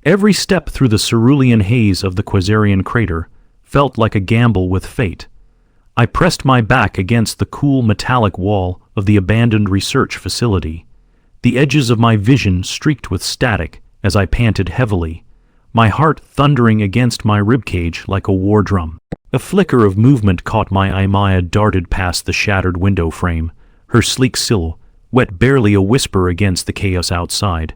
Every step through the cerulean haze of the Quasarian crater felt like a gamble with fate. I pressed my back against the cool metallic wall of the abandoned research facility. The edges of my vision streaked with static as I panted heavily, my heart thundering against my ribcage like a war drum. A flicker of movement caught my eye. Maya darted past the shattered window frame, her sleek silhouette barely a whisper against the chaos outside.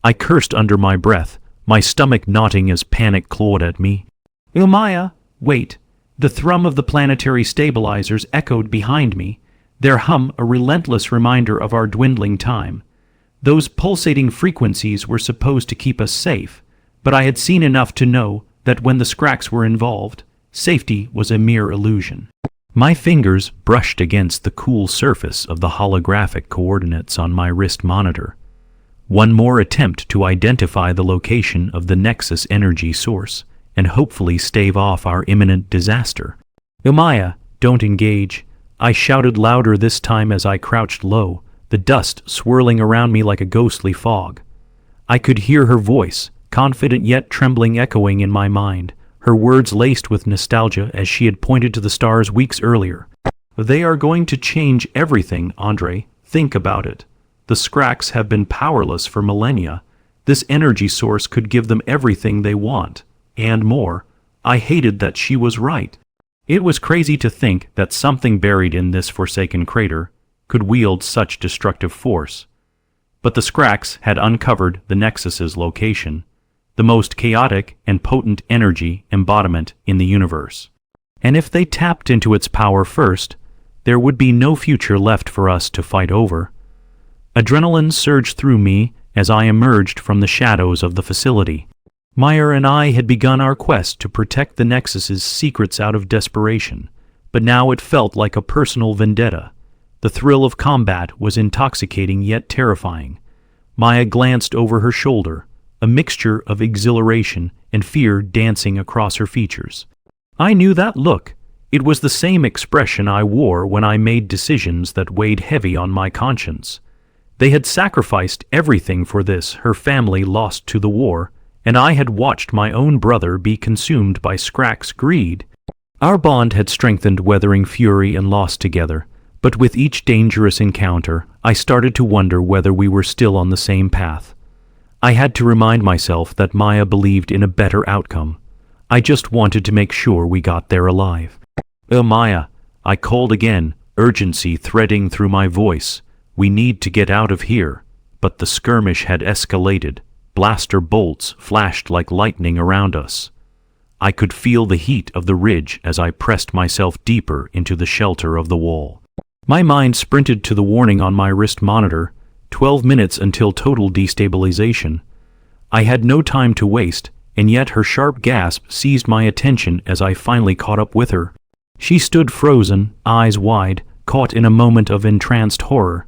I cursed under my breath, my stomach knotting as panic clawed at me. Maya, wait! The thrum of the planetary stabilizers echoed behind me, their hum a relentless reminder of our dwindling time. Those pulsating frequencies were supposed to keep us safe, but I had seen enough to know that when the Scracks were involved, safety was a mere illusion. My fingers brushed against the cool surface of the holographic coordinates on my wrist monitor. One more attempt to identify the location of the Nexus energy source and hopefully stave off our imminent disaster. Maya, don't engage, I shouted louder this time as I crouched low, the dust swirling around me like a ghostly fog. I could hear her voice, confident yet trembling, echoing in my mind, her words laced with nostalgia as she had pointed to the stars weeks earlier. They are going to change everything, Andre. Think about it. The Scracks have been powerless for millennia. This energy source could give them everything they want, and more. I hated that she was right. It was crazy to think that something buried in this forsaken crater could wield such destructive force. But the Scracks had uncovered the Nexus's location, the most chaotic and potent energy embodiment in the universe. And if they tapped into its power first, there would be no future left for us to fight over. Adrenaline surged through me as I emerged from the shadows of the facility. Meyer and I had begun our quest to protect the Nexus's secrets out of desperation, but now it felt like a personal vendetta. The thrill of combat was intoxicating yet terrifying. Maya glanced over her shoulder, a mixture of exhilaration and fear dancing across her features. I knew that look. It was the same expression I wore when I made decisions that weighed heavy on my conscience. They had sacrificed everything for this, her family lost to the war, and I had watched my own brother be consumed by Scrack's greed. Our bond had strengthened, weathering fury and loss together, but with each dangerous encounter, I started to wonder whether we were still on the same path. I had to remind myself that Maya believed in a better outcome. I just wanted to make sure we got there alive. Maya, I called again, urgency threading through my voice. We need to get out of here. But the skirmish had escalated. Blaster bolts flashed like lightning around us. I could feel the heat of the ridge as I pressed myself deeper into the shelter of the wall. My mind sprinted to the warning on my wrist monitor, 12 minutes until total destabilization. I had no time to waste, and yet her sharp gasp seized my attention as I finally caught up with her. She stood frozen, eyes wide, caught in a moment of entranced horror,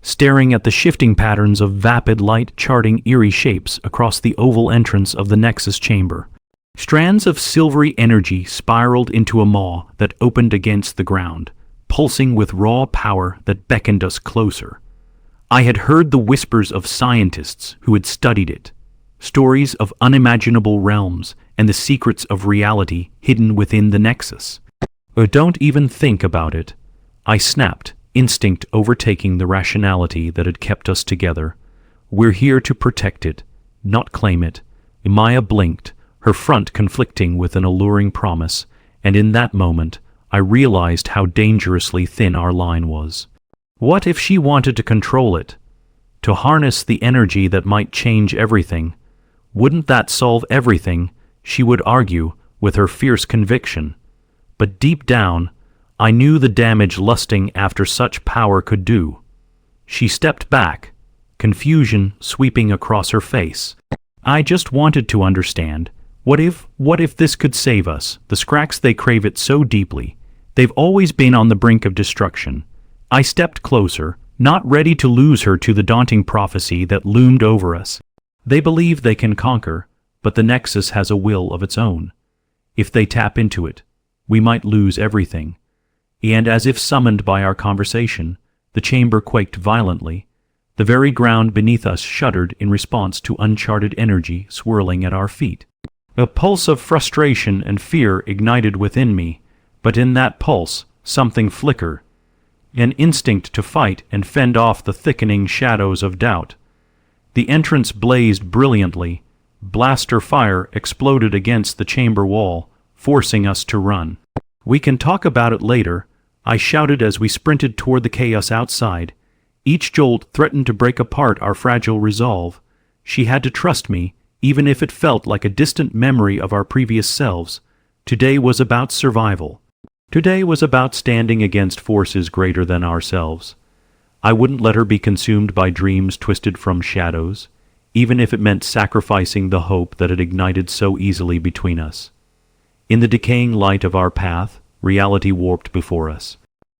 staring at the shifting patterns of vapid light charting eerie shapes across the oval entrance of the Nexus chamber. Strands of silvery energy spiraled into a maw that opened against the ground, pulsing with raw power that beckoned us closer. I had heard the whispers of scientists who had studied it, stories of unimaginable realms and the secrets of reality hidden within the Nexus. Don't even think about it, I snapped, instinct overtaking the rationality that had kept us together. We're here to protect it, not claim it. Maya blinked, her front conflicting with an alluring promise, and in that moment, I realized how dangerously thin our line was. What if she wanted to control it? To harness the energy that might change everything? Wouldn't that solve everything? She would argue, with her fierce conviction. But deep down, I knew the damage lusting after such power could do. She stepped back, confusion sweeping across her face. I just wanted to understand. What if this could save us? The Scracks, they crave it so deeply. They've always been on the brink of destruction. I stepped closer, not ready to lose her to the daunting prophecy that loomed over us. They believe they can conquer, but the Nexus has a will of its own. If they tap into it, we might lose everything. And as if summoned by our conversation, the chamber quaked violently. The very ground beneath us shuddered in response to uncharted energy swirling at our feet. A pulse of frustration and fear ignited within me, but in that pulse, something flickered. An instinct to fight and fend off the thickening shadows of doubt. The entrance blazed brilliantly. Blaster fire exploded against the chamber wall, forcing us to run. "We can talk about it later," I shouted as we sprinted toward the chaos outside. Each jolt threatened to break apart our fragile resolve. She had to trust me, even if it felt like a distant memory of our previous selves. Today was about survival. Today was about standing against forces greater than ourselves. I wouldn't let her be consumed by dreams twisted from shadows, even if it meant sacrificing the hope that had ignited so easily between us. In the decaying light of our path, reality warped before us.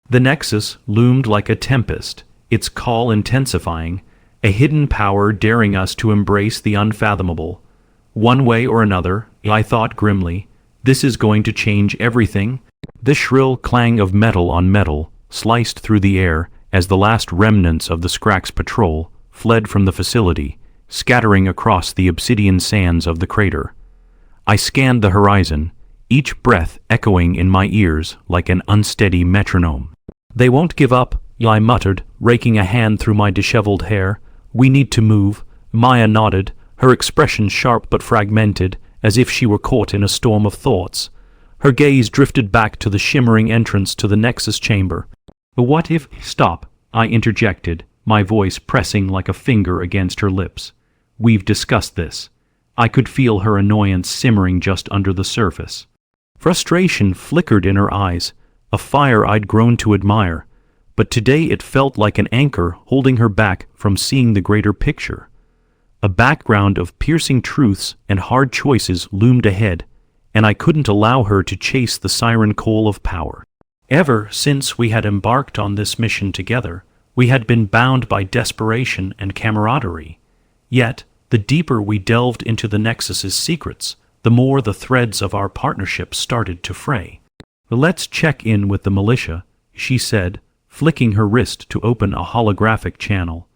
The Nexus loomed like a tempest, its call intensifying, a hidden power daring us to embrace the unfathomable. One way or another, I thought grimly, this is going to change everything. The shrill clang of metal on metal sliced through the air as the last remnants of the Scrax patrol fled from the facility, scattering across the obsidian sands of the crater. I scanned the horizon, each breath echoing in my ears like an unsteady metronome. "They won't give up," I muttered, raking a hand through my disheveled hair. "We need to move." Maya nodded, her expression sharp but fragmented, as if she were caught in a storm of thoughts. Her gaze drifted back to the shimmering entrance to the Nexus chamber. "What if—" "Stop," I interjected, my voice pressing like a finger against her lips. "We've discussed this." I could feel her annoyance simmering just under the surface. Frustration flickered in her eyes, a fire I'd grown to admire, but today it felt like an anchor holding her back from seeing the greater picture. A background of piercing truths and hard choices loomed ahead, and I couldn't allow her to chase the siren call of power. Ever since we had embarked on this mission together, we had been bound by desperation and camaraderie. Yet, the deeper we delved into the Nexus's secrets, the more the threads of our partnership started to fray. "Let's check in with the militia," she said, flicking her wrist to open a holographic channel.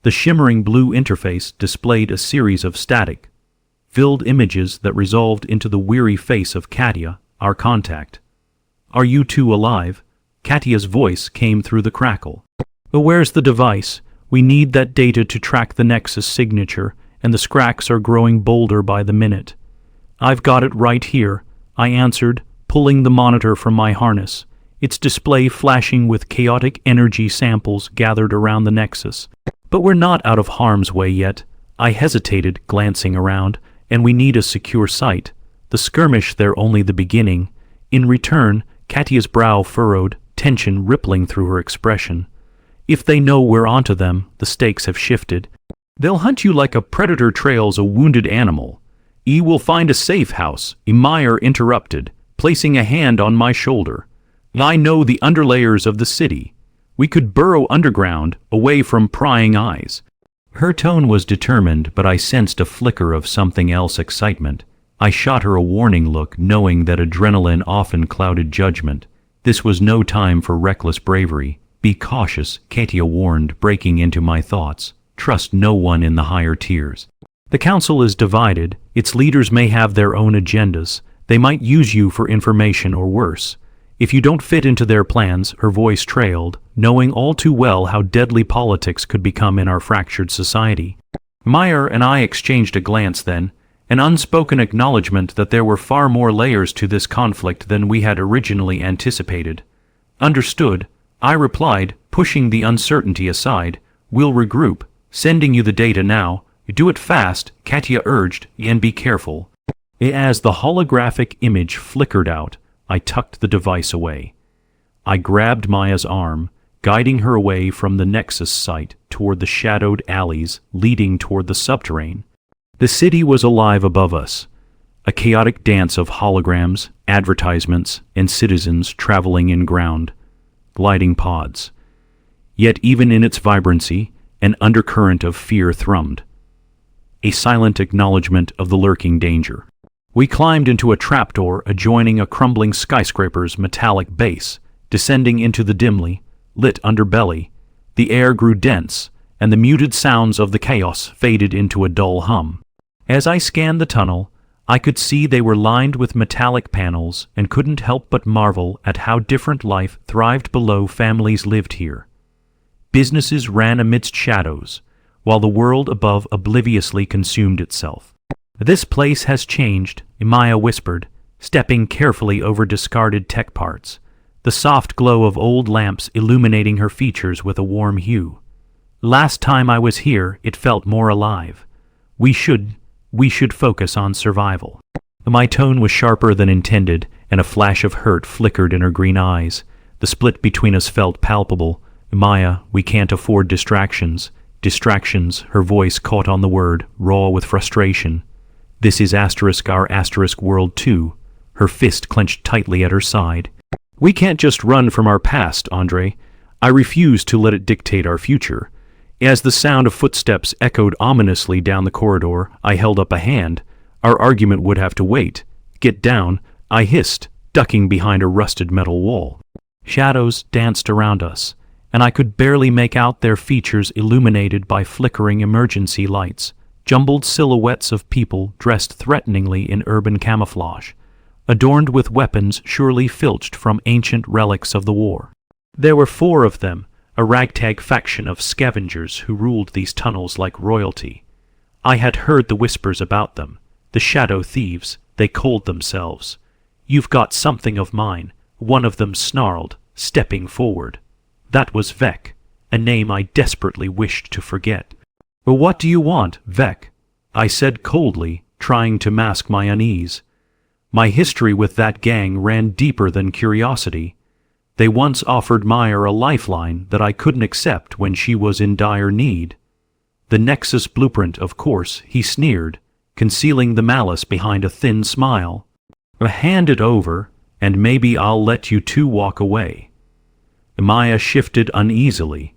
The shimmering blue interface displayed a series of static-filled images that resolved into the weary face of Katia, our contact. "Are you two alive?" Katia's voice came through the crackle. "Where's the device? We need that data to track the Nexus signature, and the Scrax are growing bolder by the minute." "I've got it right here," I answered, pulling the monitor from my harness, its display flashing with chaotic energy samples gathered around the Nexus. "But we're not out of harm's way yet." I hesitated, glancing around, "and we need a secure site. The skirmish, they're only the beginning." In return, Katia's brow furrowed, tension rippling through her expression. "If they know we're onto them, the stakes have shifted. They'll hunt you like a predator trails a wounded animal." "Will find a safe house," Meyer interrupted, placing a hand on my shoulder. "I know the underlayers of the city. We could burrow underground, away from prying eyes." Her tone was determined, but I sensed a flicker of something else excitement. I shot her a warning look, knowing that adrenaline often clouded judgment. This was no time for reckless bravery. "Be cautious," Katia warned, breaking into my thoughts. "Trust no one in the higher tiers. The council is divided. Its leaders may have their own agendas. They might use you for information or worse. If you don't fit into their plans," her voice trailed, knowing all too well how deadly politics could become in our fractured society. Meyer and I exchanged a glance then, an unspoken acknowledgement that there were far more layers to this conflict than we had originally anticipated. "Understood," I replied, pushing the uncertainty aside. "We'll regroup. Sending you the data now." "Do it fast," Katia urged, "and be careful." As the holographic image flickered out, I tucked the device away. I grabbed Maya's arm, guiding her away from the Nexus site toward the shadowed alleys leading toward the subterrane. The city was alive above us, a chaotic dance of holograms, advertisements, and citizens traveling in ground, gliding pods. Yet even in its vibrancy, an undercurrent of fear thrummed, a silent acknowledgement of the lurking danger. We climbed into a trapdoor adjoining a crumbling skyscraper's metallic base, descending into the dimly lit underbelly. The air grew dense, and the muted sounds of the chaos faded into a dull hum. As I scanned the tunnel, I could see they were lined with metallic panels and couldn't help but marvel at how different life thrived below. Families lived here. Businesses ran amidst shadows, while the world above obliviously consumed itself. "This place has changed," Maya whispered, stepping carefully over discarded tech parts, the soft glow of old lamps illuminating her features with a warm hue. "Last time I was here, it felt more alive. We should focus on survival." My tone was sharper than intended, and a flash of hurt flickered in her green eyes. The split between us felt palpable. "Maya, we can't afford distractions." Distractions, her voice caught on the word, raw with frustration. "This is our world too." Her fist clenched tightly at her side. "We can't just run from our past, Andre. I refuse to let it dictate our future." As the sound of footsteps echoed ominously down the corridor, I held up a hand. "Our argument would have to wait." "Get down," I hissed, ducking behind a rusted metal wall. Shadows danced around us, and I could barely make out their features illuminated by flickering emergency lights, jumbled silhouettes of people dressed threateningly in urban camouflage, adorned with weapons surely filched from ancient relics of the war. There were 4 of them, a ragtag faction of scavengers who ruled these tunnels like royalty. I had heard the whispers about them, the shadow thieves, they called themselves. "You've got something of mine," one of them snarled, stepping forward. That was Vec, a name I desperately wished to forget. "What do you want, Vec?" I said coldly, trying to mask my unease. My history with that gang ran deeper than curiosity. They once offered Meyer a lifeline that I couldn't accept when she was in dire need. "The Nexus blueprint, of course," he sneered, concealing the malice behind a thin smile. "Hand it over, and maybe I'll let you 2 walk away." Maya shifted uneasily,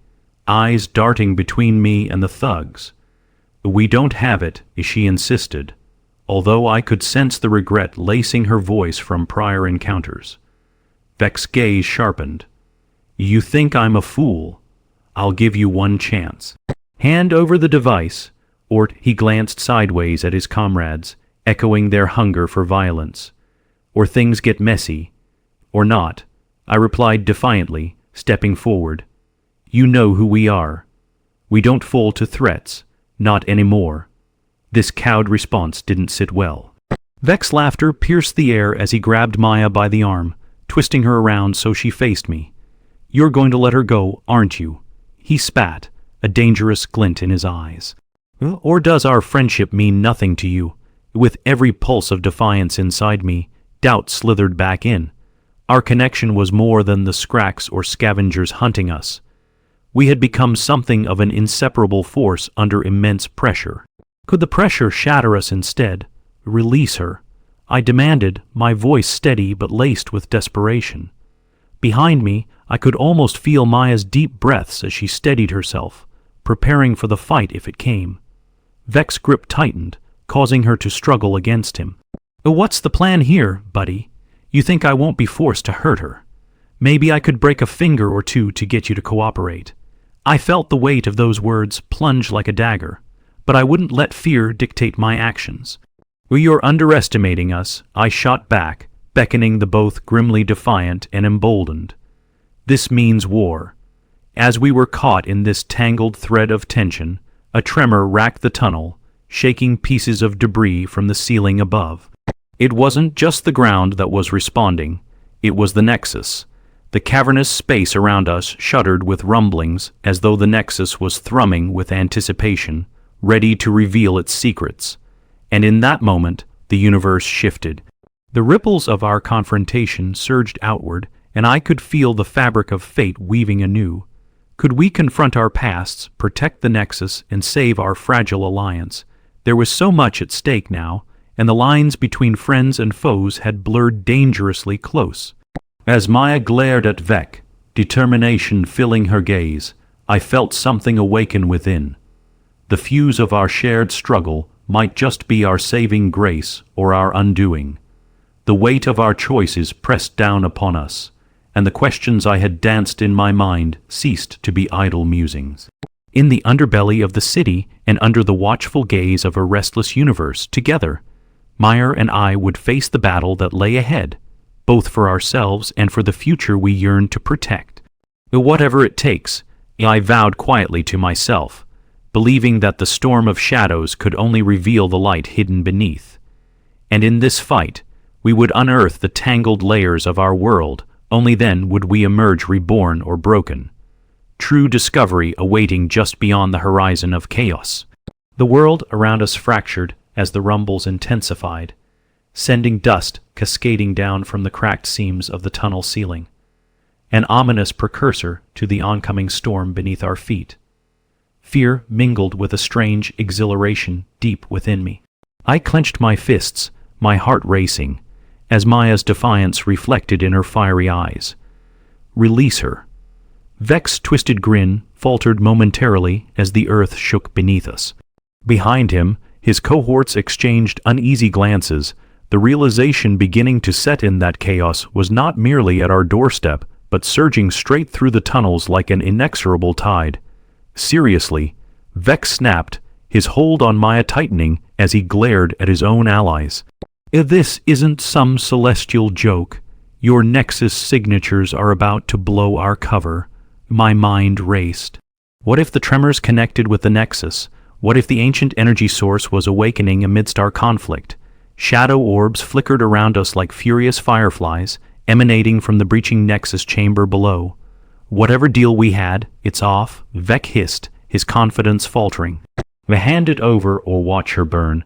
eyes darting between me and the thugs. "We don't have it," she insisted, although I could sense the regret lacing her voice from prior encounters. Vec's gaze sharpened. "You think I'm a fool? I'll give you one chance. Hand over the device," or he glanced sideways at his comrades, echoing their hunger for violence. "Or things get messy. Or not," I replied defiantly, stepping forward. "You know who we are. We don't fall to threats, not anymore." This cowed response didn't sit well. Vec's laughter pierced the air as he grabbed Maya by the arm, twisting her around so she faced me. "You're going to let her go, aren't you?" He spat, a dangerous glint in his eyes. "Or does our friendship mean nothing to you?" With every pulse of defiance inside me, doubt slithered back in. Our connection was more than the Scracks or scavengers hunting us. We had become something of an inseparable force under immense pressure. Could the pressure shatter us instead? Release her? I demanded, my voice steady but laced with desperation. Behind me, I could almost feel Maya's deep breaths as she steadied herself, preparing for the fight if it came. Vec's grip tightened, causing her to struggle against him. "What's the plan here, buddy? You think I won't be forced to hurt her? Maybe I could break a finger or 2 to get you to cooperate." I felt the weight of those words plunge like a dagger, but I wouldn't let fear dictate my actions. "You're underestimating us," I shot back, beckoning the both grimly defiant and emboldened. "This means war." As we were caught in this tangled thread of tension, a tremor racked the tunnel, shaking pieces of debris from the ceiling above. It wasn't just the ground that was responding, it was the Nexus. The cavernous space around us shuddered with rumblings as though the Nexus was thrumming with anticipation, ready to reveal its secrets. And in that moment, the universe shifted. The ripples of our confrontation surged outward, and I could feel the fabric of fate weaving anew. Could we confront our pasts, protect the Nexus, and save our fragile alliance? There was so much at stake now, and the lines between friends and foes had blurred dangerously close. As Maya glared at Vec, determination filling her gaze, I felt something awaken within. The fuse of our shared struggle might just be our saving grace or our undoing. The weight of our choices pressed down upon us, and the questions I had danced in my mind ceased to be idle musings. in the underbelly of the city and under the watchful gaze of a restless universe, together, Meyer and I would face the battle that lay ahead, both for ourselves and for the future we yearned to protect. Whatever it takes, I vowed quietly to myself, believing that the storm of shadows could only reveal the light hidden beneath. And in this fight, we would unearth the tangled layers of our world. Only then would we emerge reborn or broken. True discovery awaiting just beyond the horizon of chaos. The world around us fractured as the rumbles intensified, sending dust cascading down from the cracked seams of the tunnel ceiling, an ominous precursor to the oncoming storm beneath our feet. Fear mingled with a strange exhilaration deep within me. I clenched my fists, my heart racing, as Maya's defiance reflected in her fiery eyes. Release her. Vex's twisted grin faltered momentarily as the earth shook beneath us. Behind him, his cohorts exchanged uneasy glances, the realization beginning to set in that chaos was not merely at our doorstep, but surging straight through the tunnels like an inexorable tide. Seriously, Vex snapped, his hold on Maya tightening as he glared at his own allies. This isn't some celestial joke. Your Nexus signatures are about to blow our cover. My mind raced. What if the tremors connected with the Nexus? What if the ancient energy source was awakening amidst our conflict? Shadow orbs flickered around us like furious fireflies, emanating from the breaching Nexus chamber below. Whatever deal we had, it's off, Vec hissed, his confidence faltering. Hand it over or watch her burn.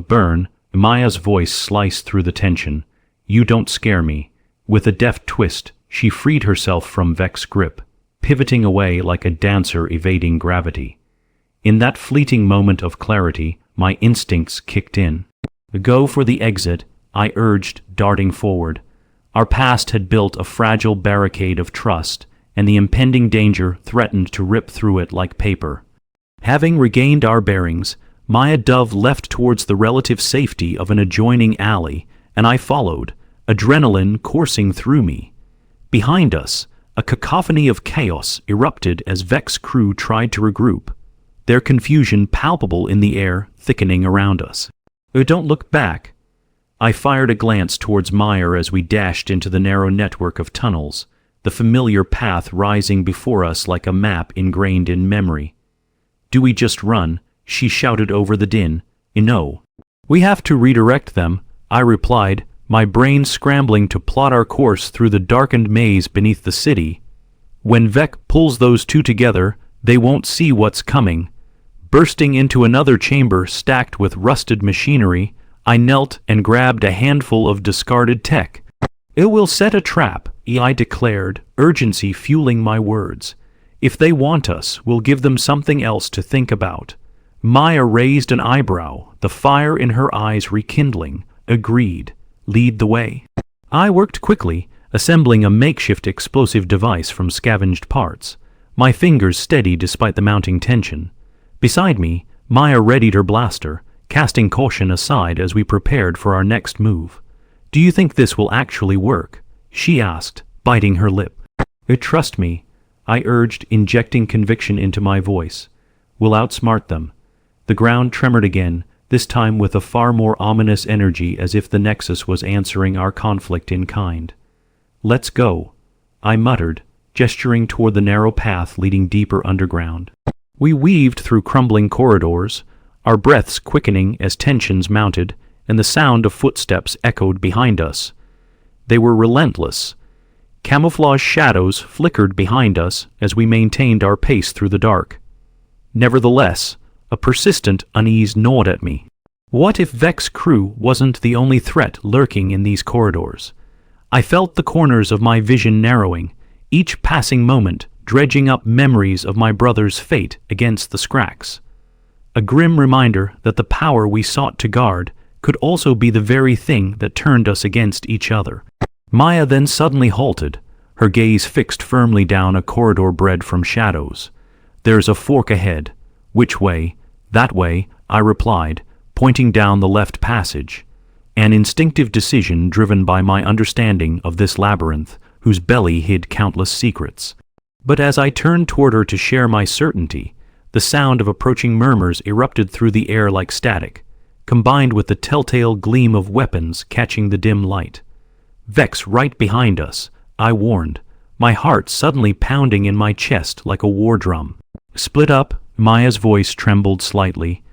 Burn. Maya's voice sliced through the tension. You don't scare me. With a deft twist, she freed herself from Vec's grip, pivoting away like a dancer evading gravity. In that fleeting moment of clarity, my instincts kicked in. Go for the exit, I urged, darting forward. Our past had built a fragile barricade of trust, and the impending danger threatened to rip through it like paper. Having regained our bearings, Maya Dove left towards the relative safety of an adjoining alley, and I followed, adrenaline coursing through me. Behind us, a cacophony of chaos erupted as Vec's crew tried to regroup, their confusion palpable in the air thickening around us. Don't look back. I fired a glance towards Meyer as we dashed into the narrow network of tunnels, the familiar path rising before us like a map ingrained in memory. Do we just run? She shouted over the din. No. We have to redirect them, I replied, my brain scrambling to plot our course through the darkened maze beneath the city. When Vec pulls those two together, they won't see what's coming. Bursting into another chamber stacked with rusted machinery, I knelt and grabbed a handful of discarded tech. It will set a trap, I declared, urgency fueling my words. If they want us, we'll give them something else to think about. Maya raised an eyebrow, the fire in her eyes rekindling. Agreed. Lead the way. I worked quickly, assembling a makeshift explosive device from scavenged parts, my fingers steady despite the mounting tension. Beside me, Maya readied her blaster, casting caution aside as we prepared for our next move. Do you think this will actually work? She asked, biting her lip. Trust me, I urged, injecting conviction into my voice. We'll outsmart them. The ground tremored again, this time with a far more ominous energy, as if the Nexus was answering our conflict in kind. Let's go, I muttered, gesturing toward the narrow path leading deeper underground. We weaved through crumbling corridors, our breaths quickening as tensions mounted, and the sound of footsteps echoed behind us. They were relentless. Camouflage shadows flickered behind us as we maintained our pace through the dark. Nevertheless, a persistent unease gnawed at me. What if Vec's crew wasn't the only threat lurking in these corridors? I felt the corners of my vision narrowing, each passing moment dredging up memories of my brother's fate against the Scracks. A grim reminder that the power we sought to guard could also be the very thing that turned us against each other. Maya then suddenly halted, her gaze fixed firmly down a corridor bred from shadows. There's a fork ahead. Which way? That way, I replied, pointing down the left passage. An instinctive decision driven by my understanding of this labyrinth, whose belly hid countless secrets. But as I turned toward her to share my certainty, The sound of approaching murmurs erupted through the air like static, combined with the telltale gleam of weapons catching the dim light. "Vex right behind us," I warned, my heart suddenly pounding in my chest like a war drum. "Split up," Maya's voice trembled slightly,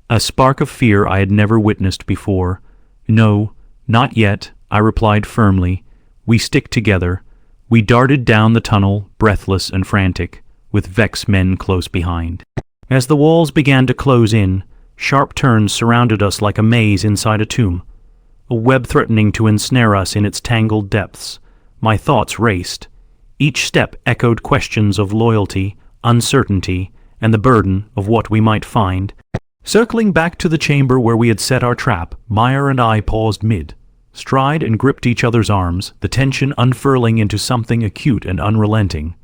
a spark of fear I had never witnessed before. "No, not yet," I replied firmly. "We stick together." We darted down the tunnel, breathless and frantic, with Vex men close behind. As the walls began to close in, sharp turns surrounded us like a maze inside a tomb, a web threatening to ensnare us in its tangled depths. My thoughts raced. Each step echoed questions of loyalty, uncertainty, and the burden of what we might find. Circling back to the chamber where we had set our trap, Maya and I paused mid-stride and gripped each other's arms, the tension unfurling into something acute and unrelenting.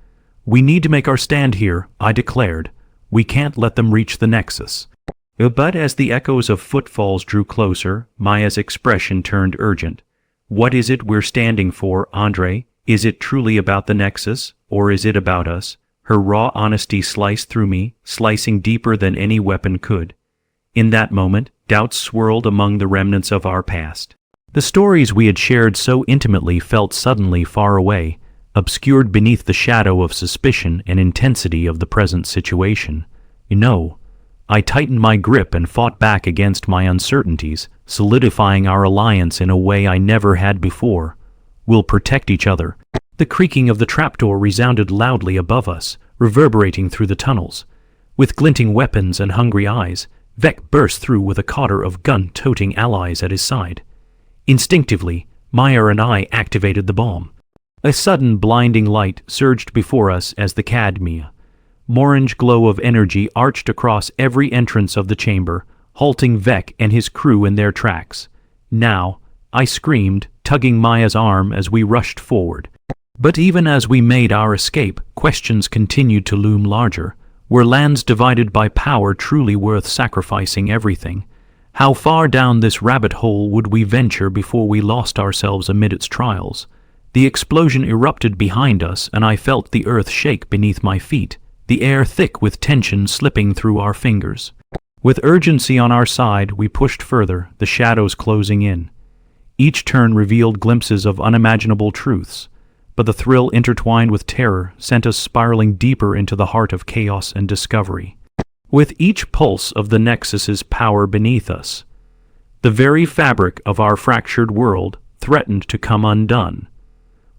"We need to make our stand here," I declared. "We can't let them reach the Nexus." But as the echoes of footfalls drew closer, Maya's expression turned urgent. "What is it we're standing for, Andre? Is it truly about the Nexus, or is it about us?" Her raw honesty sliced through me, slicing deeper than any weapon could. In that moment, doubts swirled among the remnants of our past. The stories we had shared so intimately felt suddenly far away, obscured beneath the shadow of suspicion and intensity of the present situation. "No." I tightened my grip and fought back against my uncertainties, solidifying our alliance in a way I never had before. "We'll protect each other." The creaking of the trapdoor resounded loudly above us, reverberating through the tunnels. With glinting weapons and hungry eyes, Vec burst through with a cotter of gun-toting allies at his side. Instinctively, Maya and I activated the bomb. A sudden blinding light surged before us as the cadmia. Orange glow of energy arched across every entrance of the chamber, halting Vec and his crew in their tracks. "Now," I screamed, tugging Maya's arm as we rushed forward. But even as we made our escape, questions continued to loom larger. Were lands divided by power truly worth sacrificing everything? How far down this rabbit hole would we venture before we lost ourselves amid its trials? The explosion erupted behind us, and I felt the earth shake beneath my feet, the air thick with tension slipping through our fingers. With urgency on our side, we pushed further, the shadows closing in. Each turn revealed glimpses of unimaginable truths, but the thrill intertwined with terror sent us spiraling deeper into the heart of chaos and discovery. With each pulse of the Nexus's power beneath us, the very fabric of our fractured world threatened to come undone,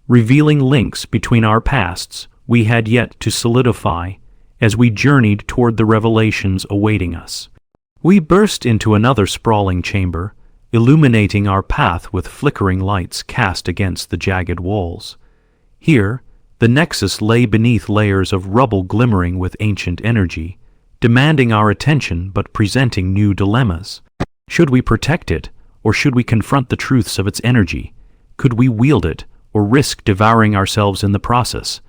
revealing links between our pasts we had yet to solidify as we journeyed toward the revelations awaiting us. We burst into another sprawling chamber, illuminating our path with flickering lights cast against the jagged walls. Here, the Nexus lay beneath layers of rubble glimmering with ancient energy, demanding our attention but presenting new dilemmas. Should we protect it, or should we confront the truths of its energy? Could we wield it, or risk devouring ourselves in the process?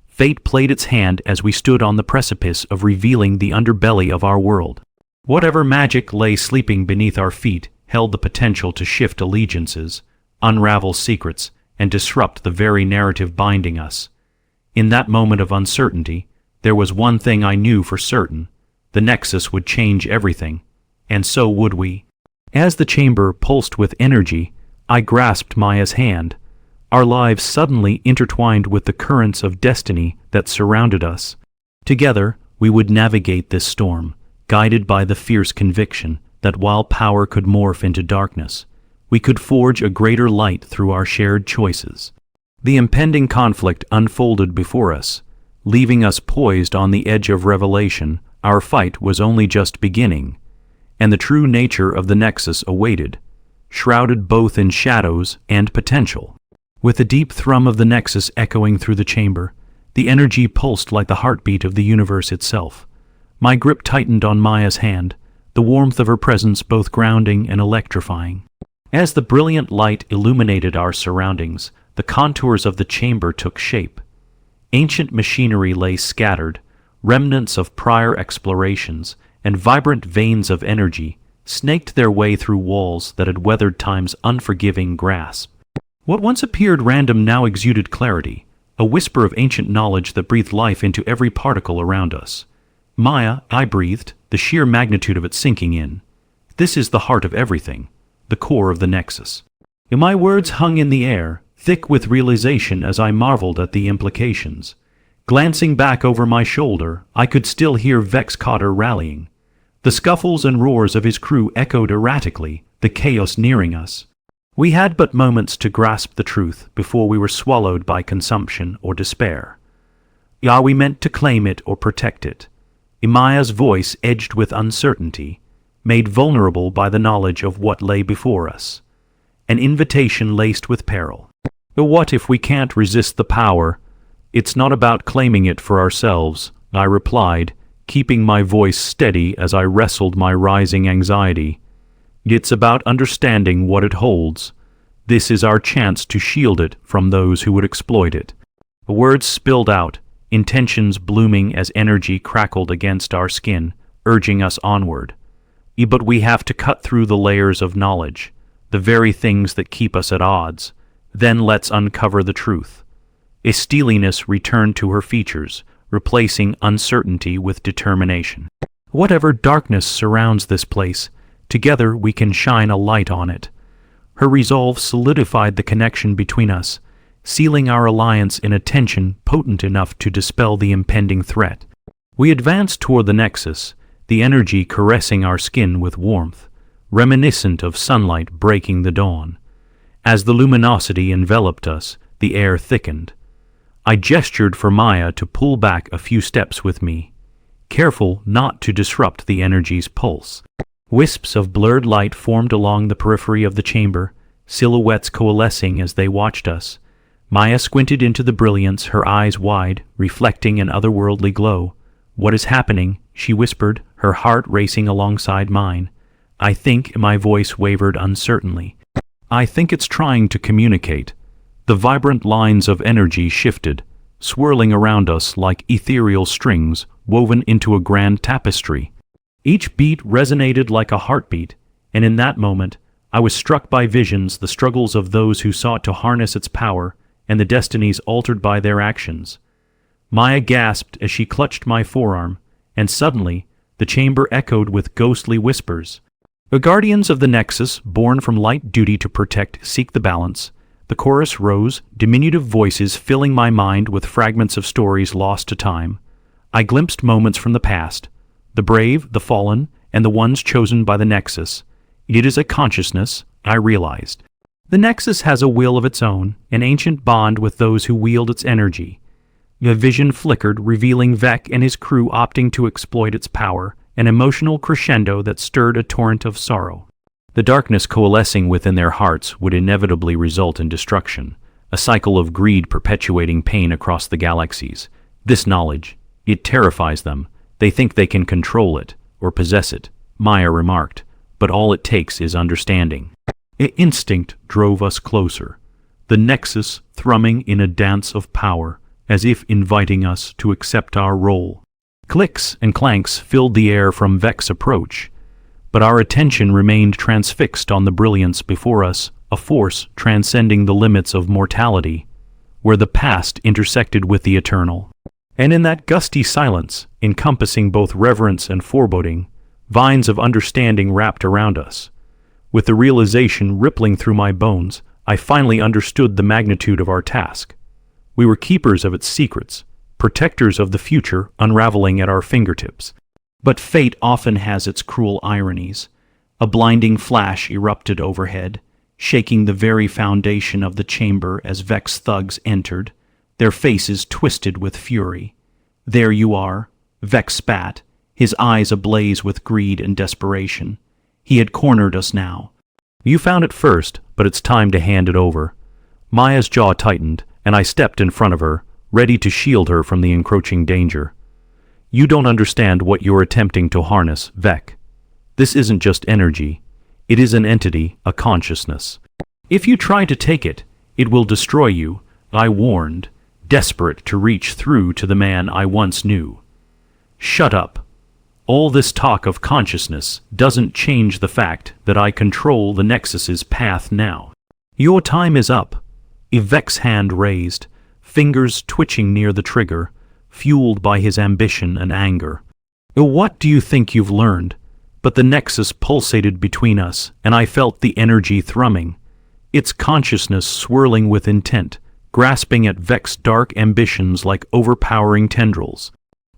Fate played its hand as we stood on the precipice of revealing the underbelly of our world. Whatever magic lay sleeping beneath our feet held the potential to shift allegiances, unravel secrets, and disrupt the very narrative binding us. In that moment of uncertainty, there was one thing I knew for certain: the Nexus would change everything, and so would we. As the chamber pulsed with energy, I grasped Maya's hand, our lives suddenly intertwined with the currents of destiny that surrounded us. Together, we would navigate this storm, guided by the fierce conviction that while power could morph into darkness, we could forge a greater light through our shared choices. The impending conflict unfolded before us, leaving us poised on the edge of revelation. Our fight was only just beginning, and the true nature of the Nexus awaited, shrouded both in shadows and potential. With the deep thrum of the Nexus echoing through the chamber, the energy pulsed like the heartbeat of the universe itself. My grip tightened on Maya's hand, the warmth of her presence both grounding and electrifying. As the brilliant light illuminated our surroundings, the contours of the chamber took shape. Ancient machinery lay scattered, remnants of prior explorations, and vibrant veins of energy snaked their way through walls that had weathered time's unforgiving grasp. What once appeared random now exuded clarity, a whisper of ancient knowledge that breathed life into every particle around us. Maya, I breathed, the sheer magnitude of it sinking in. This is the heart of everything, the core of the nexus. My words hung in the air, thick with realization as I marveled at the implications. Glancing back over my shoulder, I could still hear Vex Cotter rallying. The scuffles and roars of his crew echoed erratically, the chaos nearing us. We had but moments to grasp the truth before we were swallowed by consumption or despair. Are we meant to claim it or protect it? Maya's voice edged with uncertainty, made vulnerable by the knowledge of what lay before us. An invitation laced with peril. What if we can't resist the power? It's not about claiming it for ourselves, I replied, keeping my voice steady as I wrestled my rising anxiety. It's about understanding what it holds. This is our chance to shield it from those who would exploit it. The words spilled out, intentions blooming as energy crackled against our skin, urging us onward. But we have to cut through the layers of knowledge, the very things that keep us at odds. Then let's uncover the truth. A steeliness returned to her features, replacing uncertainty with determination. Whatever darkness surrounds this place, together we can shine a light on it. Her resolve solidified the connection between us, sealing our alliance in a tension potent enough to dispel the impending threat. We advanced toward the nexus, the energy caressing our skin with warmth, reminiscent of sunlight breaking the dawn. As the luminosity enveloped us, the air thickened. I gestured for Maya to pull back a few steps with me, careful not to disrupt the energy's pulse. Wisps of blurred light formed along the periphery of the chamber, silhouettes coalescing as they watched us. Maya squinted into the brilliance, her eyes wide, reflecting an otherworldly glow. "What is happening?" she whispered, her heart racing alongside mine. I think my voice wavered uncertainly. I think it's trying to communicate. The vibrant lines of energy shifted, swirling around us like ethereal strings woven into a grand tapestry. Each beat resonated like a heartbeat, and in that moment, I was struck by visions, the struggles of those who sought to harness its power, and the destinies altered by their actions. Maya gasped as she clutched my forearm, and suddenly, the chamber echoed with ghostly whispers. The guardians of the Nexus, born from light duty to protect, seek the balance. The chorus rose, diminutive voices filling my mind with fragments of stories lost to time. I glimpsed moments from the past, the brave, the fallen, and the ones chosen by the Nexus. It is a consciousness, I realized. The Nexus has a will of its own, an ancient bond with those who wield its energy. The vision flickered, revealing Vec and his crew opting to exploit its power, an emotional crescendo that stirred a torrent of sorrow. The darkness coalescing within their hearts would inevitably result in destruction, a cycle of greed perpetuating pain across the galaxies. This knowledge, it terrifies them. They think they can control it, or possess it, Maya remarked, but all it takes is understanding. Instinct drove us closer, the Nexus thrumming in a dance of power, as if inviting us to accept our role. Clicks and clanks filled the air from Vec's approach, but our attention remained transfixed on the brilliance before us, a force transcending the limits of mortality, where the past intersected with the eternal. And in that gusty silence, encompassing both reverence and foreboding, vines of understanding wrapped around us. With the realization rippling through my bones, I finally understood the magnitude of our task. We were keepers of its secrets, protectors of the future unraveling at our fingertips. But fate often has its cruel ironies. A blinding flash erupted overhead, shaking the very foundation of the chamber as Vec's thugs entered, their faces twisted with fury. "There you are," Vec spat, his eyes ablaze with greed and desperation. He had cornered us now. "You found it first, but it's time to hand it over." Maya's jaw tightened, and I stepped in front of her, ready to shield her from the encroaching danger. "You don't understand what you're attempting to harness, Vec. This isn't just energy. It is an entity, a consciousness. If you try to take it, it will destroy you," I warned, desperate to reach through to the man I once knew. "Shut up. All this talk of consciousness doesn't change the fact that I control the Nexus's path now. Your time is up." Vec's hand raised, fingers twitching near the trigger, fueled by his ambition and anger. What do you think you've learned? But the nexus pulsated between us, and I felt the energy thrumming, its consciousness swirling with intent, grasping at Vec's dark ambitions like overpowering tendrils.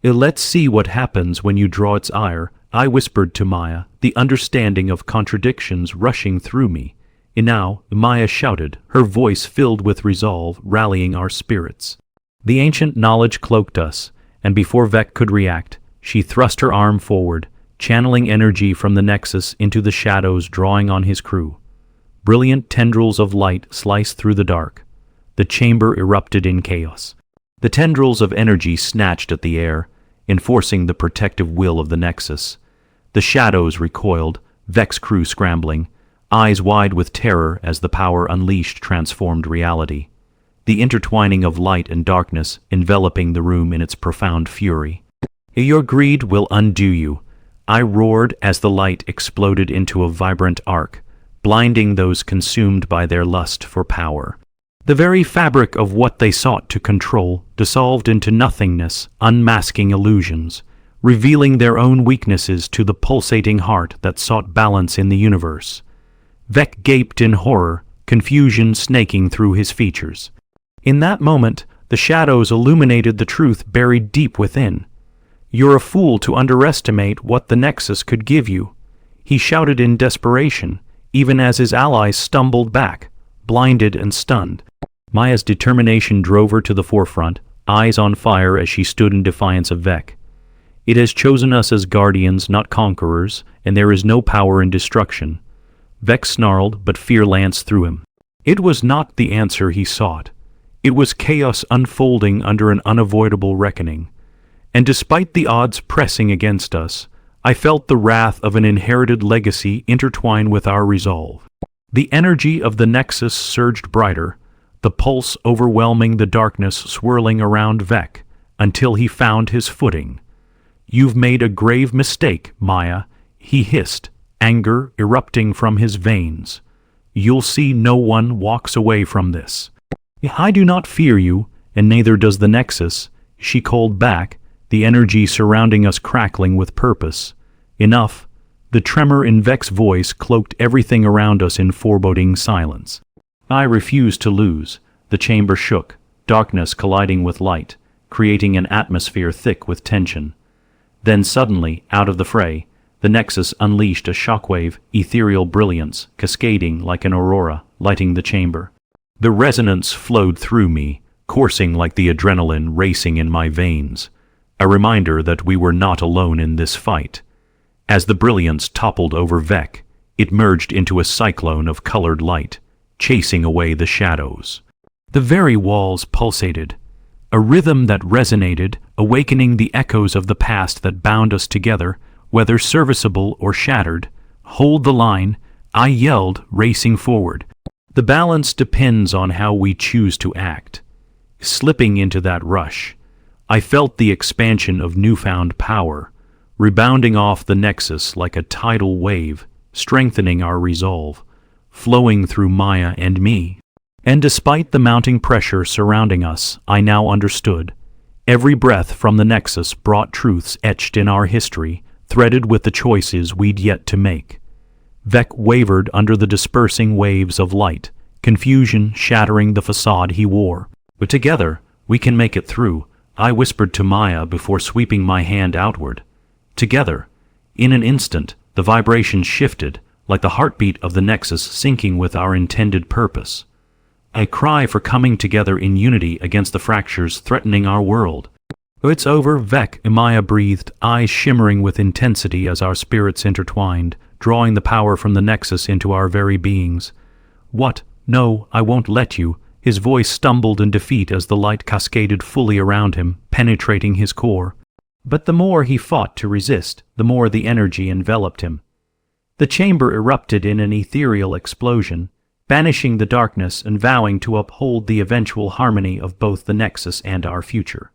Let's see what happens when you draw its ire, I whispered to Maya, the understanding of contradictions rushing through me. And now, Maya shouted, her voice filled with resolve, rallying our spirits. The ancient knowledge cloaked us, and before Vec could react, she thrust her arm forward, channeling energy from the nexus into the shadows, drawing on his crew. Brilliant tendrils of light sliced through the dark. The chamber erupted in chaos. The tendrils of energy snatched at the air, enforcing the protective will of the nexus. The shadows recoiled, Vec's crew scrambling, eyes wide with terror as the power unleashed transformed reality. The intertwining of light and darkness enveloping the room in its profound fury. Your greed will undo you, I roared as the light exploded into a vibrant arc, blinding those consumed by their lust for power. The very fabric of what they sought to control dissolved into nothingness, unmasking illusions, revealing their own weaknesses to the pulsating heart that sought balance in the universe. Vec gaped in horror, confusion snaking through his features. In that moment, the shadows illuminated the truth buried deep within. You're a fool to underestimate what the Nexus could give you, he shouted in desperation, even as his allies stumbled back, blinded and stunned. Maya's determination drove her to the forefront, eyes on fire as she stood in defiance of Vec. It has chosen us as guardians, not conquerors, and there is no power in destruction. Vec snarled, but fear lanced through him. It was not the answer he sought. It was chaos unfolding under an unavoidable reckoning. And despite the odds pressing against us, I felt the wrath of an inherited legacy intertwine with our resolve. The energy of the Nexus surged brighter, the pulse overwhelming the darkness swirling around Vec, until he found his footing. You've made a grave mistake, Maya, he hissed, anger erupting from his veins. You'll see no one walks away from this. I do not fear you, and neither does the Nexus, she called back, the energy surrounding us crackling with purpose. Enough. The tremor in Vec's voice cloaked everything around us in foreboding silence. I refused to lose. The chamber shook, darkness colliding with light, creating an atmosphere thick with tension. Then suddenly, out of the fray, the Nexus unleashed a shockwave, ethereal brilliance, cascading like an aurora, lighting the chamber. The resonance flowed through me, coursing like the adrenaline racing in my veins, a reminder that we were not alone in this fight. As the brilliance toppled over Vec, it merged into a cyclone of colored light, chasing away the shadows. The very walls pulsated, a rhythm that resonated, awakening the echoes of the past that bound us together, whether serviceable or shattered. Hold the line, I yelled, racing forward. The balance depends on how we choose to act. Slipping into that rush, I felt the expansion of newfound power, rebounding off the Nexus like a tidal wave, strengthening our resolve, flowing through Maya and me. And despite the mounting pressure surrounding us, I now understood. Every breath from the Nexus brought truths etched in our history, threaded with the choices we'd yet to make. Vec wavered under the dispersing waves of light, confusion shattering the facade he wore. But together, we can make it through, I whispered to Maya before sweeping my hand outward. Together. In an instant, the vibration shifted, like the heartbeat of the Nexus syncing with our intended purpose. A cry for coming together in unity against the fractures threatening our world. It's over, Vec, Maya breathed, eyes shimmering with intensity as our spirits intertwined, drawing the power from the Nexus into our very beings. What? No, I won't let you. His voice stumbled in defeat as the light cascaded fully around him, penetrating his core. But the more he fought to resist, the more the energy enveloped him. The chamber erupted in an ethereal explosion, banishing the darkness and vowing to uphold the eventual harmony of both the Nexus and our future.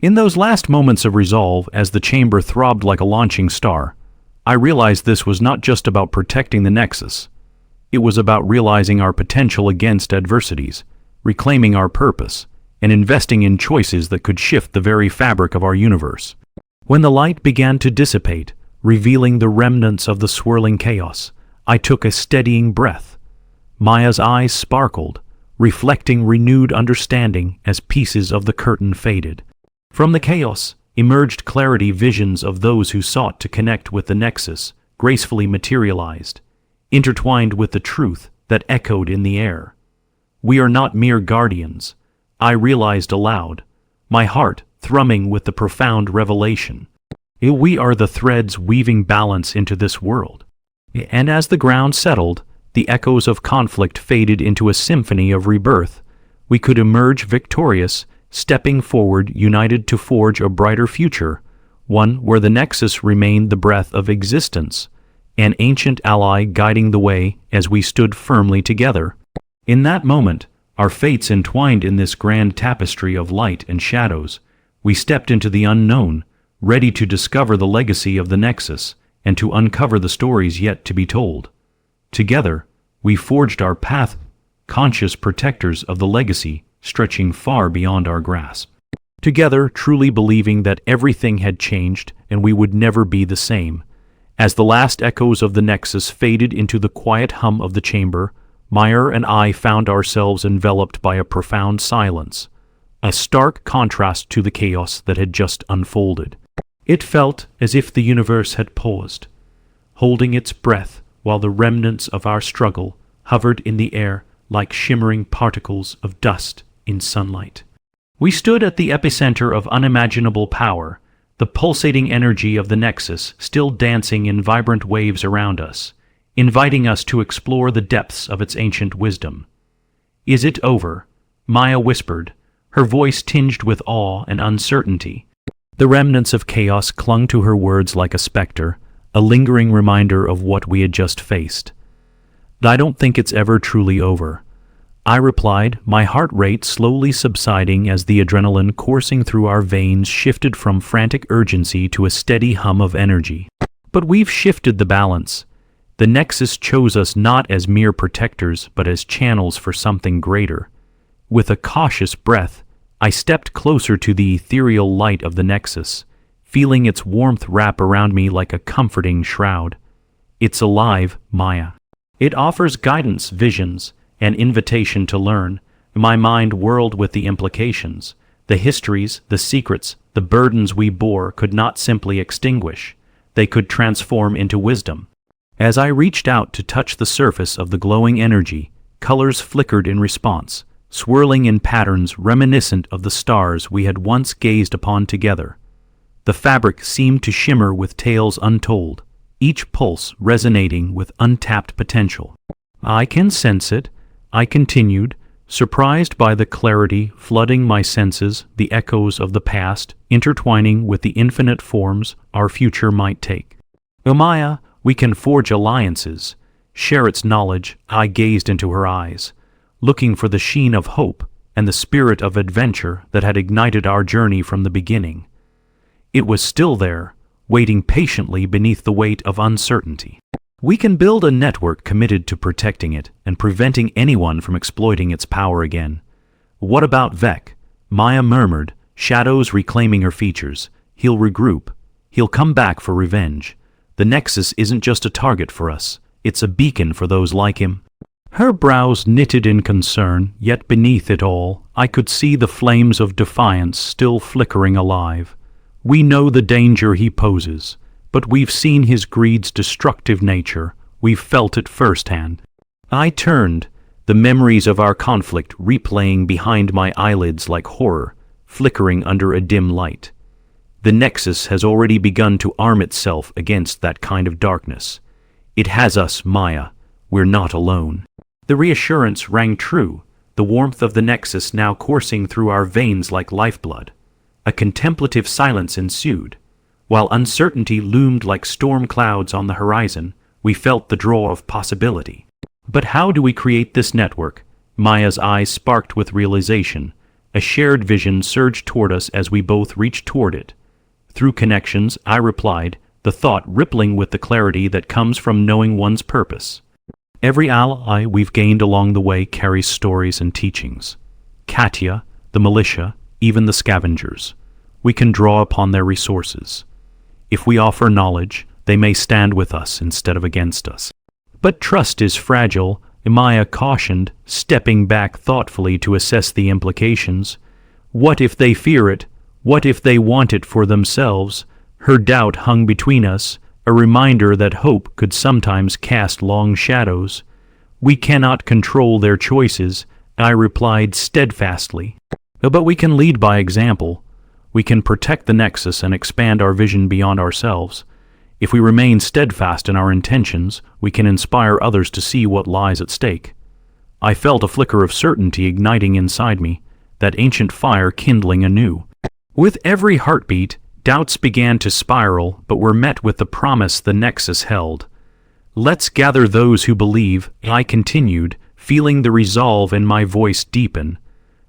In those last moments of resolve, as the chamber throbbed like a launching star, I realized this was not just about protecting the Nexus. It was about realizing our potential against adversities, reclaiming our purpose, and investing in choices that could shift the very fabric of our universe. When the light began to dissipate, revealing the remnants of the swirling chaos, I took a steadying breath. Maya's eyes sparkled, reflecting renewed understanding as pieces of the curtain faded. From the chaos emerged clarity, visions of those who sought to connect with the Nexus, gracefully materialized, intertwined with the truth that echoed in the air. We are not mere guardians, I realized aloud, my heart thrumming with the profound revelation. We are the threads weaving balance into this world. And as the ground settled, the echoes of conflict faded into a symphony of rebirth. We could emerge victorious, stepping forward, united to forge a brighter future, one where the Nexus remained the breath of existence, an ancient ally guiding the way as we stood firmly together. In that moment, our fates entwined in this grand tapestry of light and shadows. We stepped into the unknown, ready to discover the legacy of the Nexus and to uncover the stories yet to be told. Together, we forged our path, conscious protectors of the legacy stretching far beyond our grasp. Together, truly believing that everything had changed and we would never be the same. As the last echoes of the Nexus faded into the quiet hum of the chamber, Meyer and I found ourselves enveloped by a profound silence, a stark contrast to the chaos that had just unfolded. It felt as if the universe had paused, holding its breath while the remnants of our struggle hovered in the air like shimmering particles of dust in sunlight. We stood at the epicenter of unimaginable power, the pulsating energy of the Nexus still dancing in vibrant waves around us, inviting us to explore the depths of its ancient wisdom. "Is it over?" Maya whispered, her voice tinged with awe and uncertainty. The remnants of chaos clung to her words like a specter, a lingering reminder of what we had just faced. "I don't think it's ever truly over," I replied, my heart rate slowly subsiding as the adrenaline coursing through our veins shifted from frantic urgency to a steady hum of energy. But we've shifted the balance. The Nexus chose us not as mere protectors, but as channels for something greater. With a cautious breath, I stepped closer to the ethereal light of the Nexus, feeling its warmth wrap around me like a comforting shroud. It's alive, Maya. It offers guidance, visions, an invitation to learn. My mind whirled with the implications. The histories, the secrets, the burdens we bore could not simply extinguish. They could transform into wisdom. As I reached out to touch the surface of the glowing energy, colors flickered in response, swirling in patterns reminiscent of the stars we had once gazed upon together. The fabric seemed to shimmer with tales untold, each pulse resonating with untapped potential. "I can sense it," I continued, surprised by the clarity flooding my senses, the echoes of the past intertwining with the infinite forms our future might take. "Maya, we can forge alliances, share its knowledge." I gazed into her eyes, looking for the sheen of hope and the spirit of adventure that had ignited our journey from the beginning. It was still there, waiting patiently beneath the weight of uncertainty. "We can build a network committed to protecting it and preventing anyone from exploiting its power again." "What about Vec?" Maya murmured, shadows reclaiming her features. "He'll regroup. He'll come back for revenge. The Nexus isn't just a target for us, it's a beacon for those like him." Her brows knitted in concern, yet beneath it all, I could see the flames of defiance still flickering alive. "We know the danger he poses, but we've seen his greed's destructive nature. We've felt it firsthand." I turned, the memories of our conflict replaying behind my eyelids like horror, flickering under a dim light. The Nexus has already begun to arm itself against that kind of darkness. It has us, Maya. We're not alone. The reassurance rang true, the warmth of the Nexus now coursing through our veins like lifeblood. A contemplative silence ensued. While uncertainty loomed like storm clouds on the horizon, we felt the draw of possibility. "But how do we create this network?" Maya's eyes sparked with realization. A shared vision surged toward us as we both reached toward it. "Through connections," I replied, the thought rippling with the clarity that comes from knowing one's purpose. "Every ally we've gained along the way carries stories and teachings. Katya, the militia, even the scavengers. We can draw upon their resources. If we offer knowledge, they may stand with us instead of against us. But trust is fragile, Imaya cautioned, stepping back thoughtfully to assess the implications. What if they fear it? What if they want it for themselves? Her doubt hung between us, a reminder that hope could sometimes cast long shadows. We cannot control their choices, I replied steadfastly. But we can lead by example. We can protect the Nexus and expand our vision beyond ourselves. If we remain steadfast in our intentions, we can inspire others to see what lies at stake. I felt a flicker of certainty igniting inside me, that ancient fire kindling anew. With every heartbeat, doubts began to spiral, but were met with the promise the Nexus held. Let's gather those who believe, I continued, feeling the resolve in my voice deepen.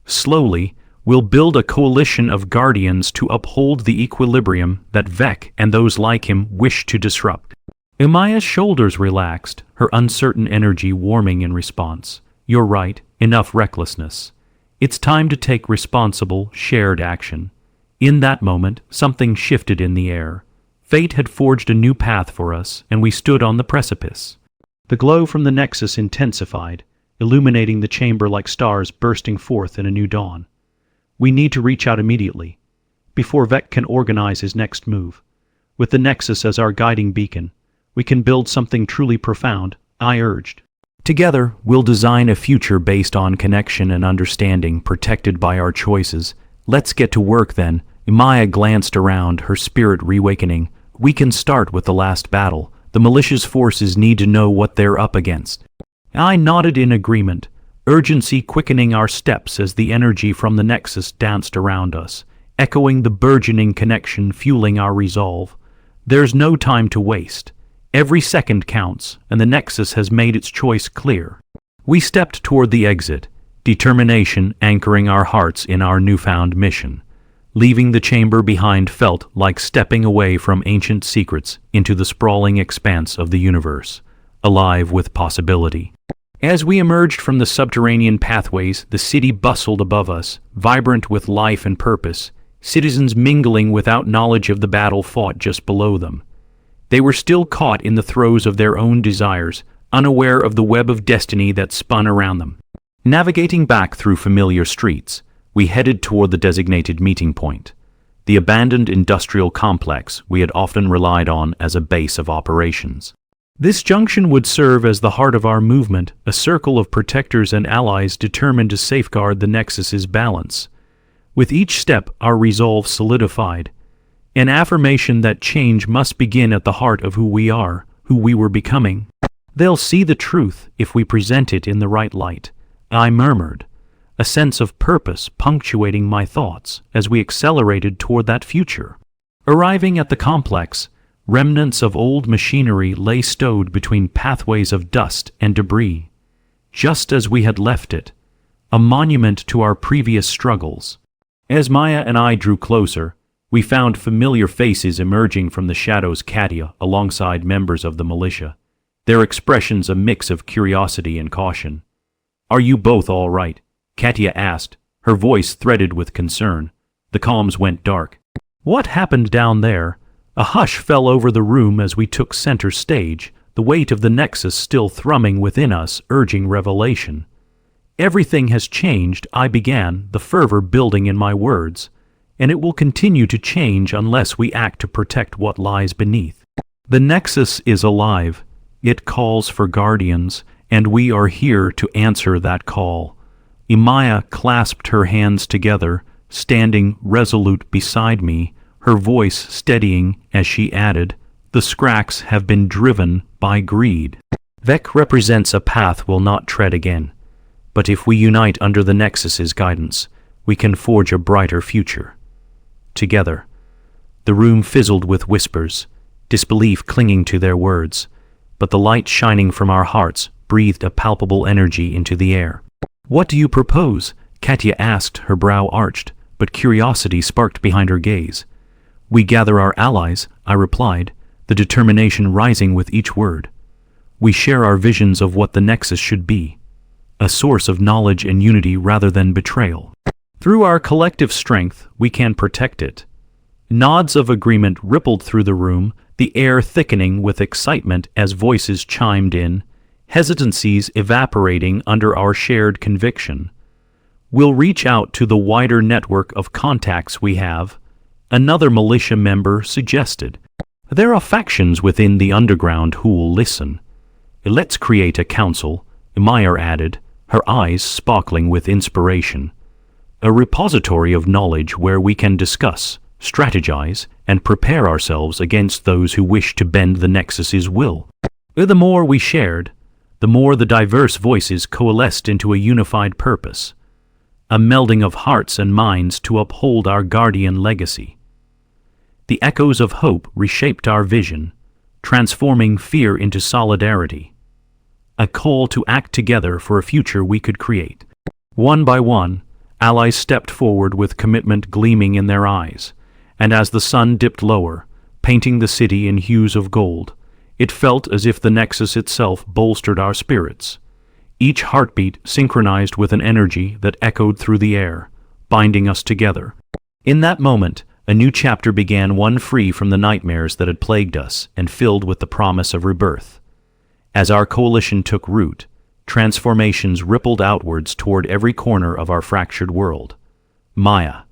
Slowly, we'll build a coalition of guardians to uphold the equilibrium that Vec and those like him wish to disrupt. Imaya's shoulders relaxed, her uncertain energy warming in response. You're right, enough recklessness. It's time to take responsible, shared action. In that moment, something shifted in the air. Fate had forged a new path for us, and we stood on the precipice. The glow from the Nexus intensified, illuminating the chamber like stars bursting forth in a new dawn. We need to reach out immediately, before Vec can organize his next move. With the Nexus as our guiding beacon, we can build something truly profound, I urged. Together, we'll design a future based on connection and understanding, protected by our choices. Let's get to work then. Imaya glanced around, her spirit reawakening. We can start with the last battle. The militia's forces need to know what they're up against. I nodded in agreement, urgency quickening our steps as the energy from the Nexus danced around us, echoing the burgeoning connection fueling our resolve. There's no time to waste. Every second counts, and the Nexus has made its choice clear. We stepped toward the exit, determination anchoring our hearts in our newfound mission. Leaving the chamber behind felt like stepping away from ancient secrets into the sprawling expanse of the universe, alive with possibility. As we emerged from the subterranean pathways, the city bustled above us, vibrant with life and purpose, citizens mingling without knowledge of the battle fought just below them. They were still caught in the throes of their own desires, unaware of the web of destiny that spun around them. Navigating back through familiar streets, we headed toward the designated meeting point, the abandoned industrial complex we had often relied on as a base of operations. This junction would serve as the heart of our movement, a circle of protectors and allies determined to safeguard the Nexus's balance. With each step, our resolve solidified, an affirmation that change must begin at the heart of who we are, who we were becoming. They'll see the truth if we present it in the right light, I murmured, a sense of purpose punctuating my thoughts as we accelerated toward that future. Arriving at the complex, remnants of old machinery lay stowed between pathways of dust and debris, just as we had left it, a monument to our previous struggles. As Maya and I drew closer, we found familiar faces emerging from the shadows, Katia alongside members of the militia, their expressions a mix of curiosity and caution. Are you both all right? Katia asked, her voice threaded with concern. The comms went dark. What happened down there? A hush fell over the room as we took center stage, the weight of the Nexus still thrumming within us, urging revelation. Everything has changed, I began, the fervor building in my words, and it will continue to change unless we act to protect what lies beneath. The Nexus is alive. It calls for guardians, and we are here to answer that call. Imaya clasped her hands together, standing resolute beside me, her voice steadying as she added, the Scracks have been driven by greed. Vec represents a path we'll not tread again, but if we unite under the Nexus's guidance, we can forge a brighter future. Together. The room fizzled with whispers, disbelief clinging to their words, but the light shining from our hearts breathed a palpable energy into the air. What do you propose? Katia asked, her brow arched, but curiosity sparked behind her gaze. We gather our allies, I replied, the determination rising with each word. We share our visions of what the Nexus should be, a source of knowledge and unity rather than betrayal. Through our collective strength, we can protect it. Nods of agreement rippled through the room, the air thickening with excitement as voices chimed in, hesitancies evaporating under our shared conviction. "We'll reach out to the wider network of contacts we have," another militia member suggested. "There are factions within the underground who'll listen. Let's create a council," Meyer added, her eyes sparkling with inspiration. "A repository of knowledge where we can discuss, strategize, and prepare ourselves against those who wish to bend the Nexus's will." The more we shared, the more the diverse voices coalesced into a unified purpose, a melding of hearts and minds to uphold our guardian legacy. The echoes of hope reshaped our vision, transforming fear into solidarity, a call to act together for a future we could create. One by one, allies stepped forward with commitment gleaming in their eyes, and as the sun dipped lower, painting the city in hues of gold, it felt as if the Nexus itself bolstered our spirits, each heartbeat synchronized with an energy that echoed through the air, binding us together. In that moment, a new chapter began, one free from the nightmares that had plagued us and filled with the promise of rebirth. As our coalition took root, transformations rippled outwards toward every corner of our fractured world. "Maya,"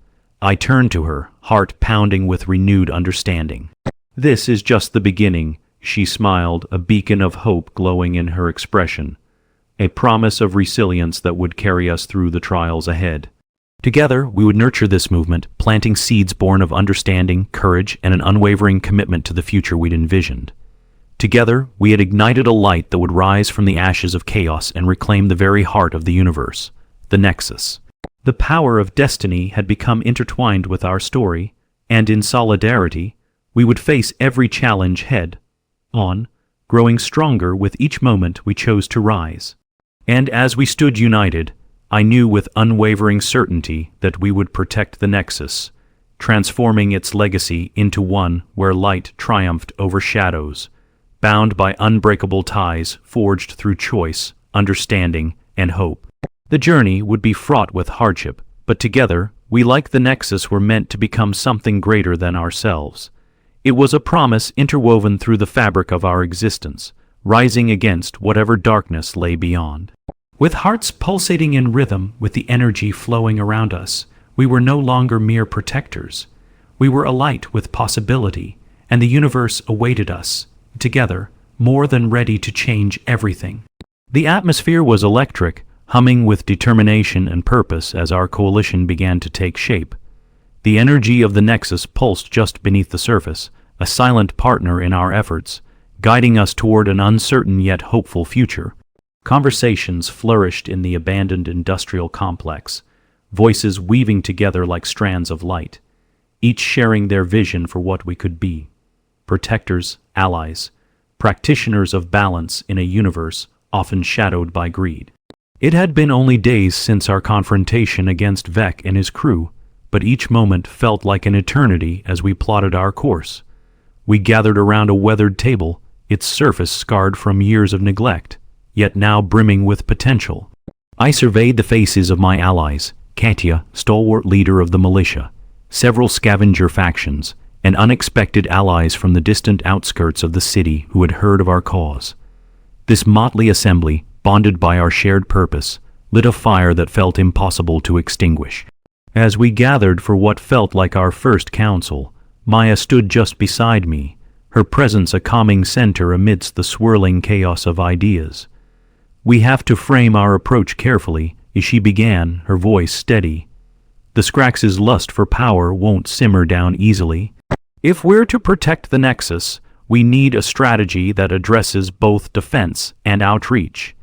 I turned to her, heart pounding with renewed understanding. "This is just the beginning," she smiled, a beacon of hope glowing in her expression, a promise of resilience that would carry us through the trials ahead. Together, we would nurture this movement, planting seeds born of understanding, courage, and an unwavering commitment to the future we'd envisioned. Together, we had ignited a light that would rise from the ashes of chaos and reclaim the very heart of the universe, the Nexus. The power of destiny had become intertwined with our story, and in solidarity, we would face every challenge head on, growing stronger with each moment we chose to rise. And as we stood united, I knew with unwavering certainty that we would protect the Nexus, transforming its legacy into one where light triumphed over shadows, bound by unbreakable ties forged through choice, understanding, and hope. The journey would be fraught with hardship, but together, we like the Nexus were meant to become something greater than ourselves. It was a promise interwoven through the fabric of our existence, rising against whatever darkness lay beyond. With hearts pulsating in rhythm with the energy flowing around us, we were no longer mere protectors. We were alight with possibility, and the universe awaited us, together, more than ready to change everything. The atmosphere was electric, humming with determination and purpose as our coalition began to take shape. The energy of the Nexus pulsed just beneath the surface, a silent partner in our efforts, guiding us toward an uncertain yet hopeful future. Conversations flourished in the abandoned industrial complex, voices weaving together like strands of light, each sharing their vision for what we could be. Protectors, allies, practitioners of balance in a universe often shadowed by greed. It had been only days since our confrontation against Vec and his crew, but each moment felt like an eternity as we plotted our course. We gathered around a weathered table, its surface scarred from years of neglect, yet now brimming with potential. I surveyed the faces of my allies, Katya, stalwart leader of the militia, several scavenger factions, and unexpected allies from the distant outskirts of the city who had heard of our cause. This motley assembly, bonded by our shared purpose, lit a fire that felt impossible to extinguish. As we gathered for what felt like our first council, Maya stood just beside me, her presence a calming center amidst the swirling chaos of ideas. "We have to frame our approach carefully," she began, her voice steady. "The Scrax's lust for power won't simmer down easily. If we're to protect the Nexus, we need a strategy that addresses both defense and outreach."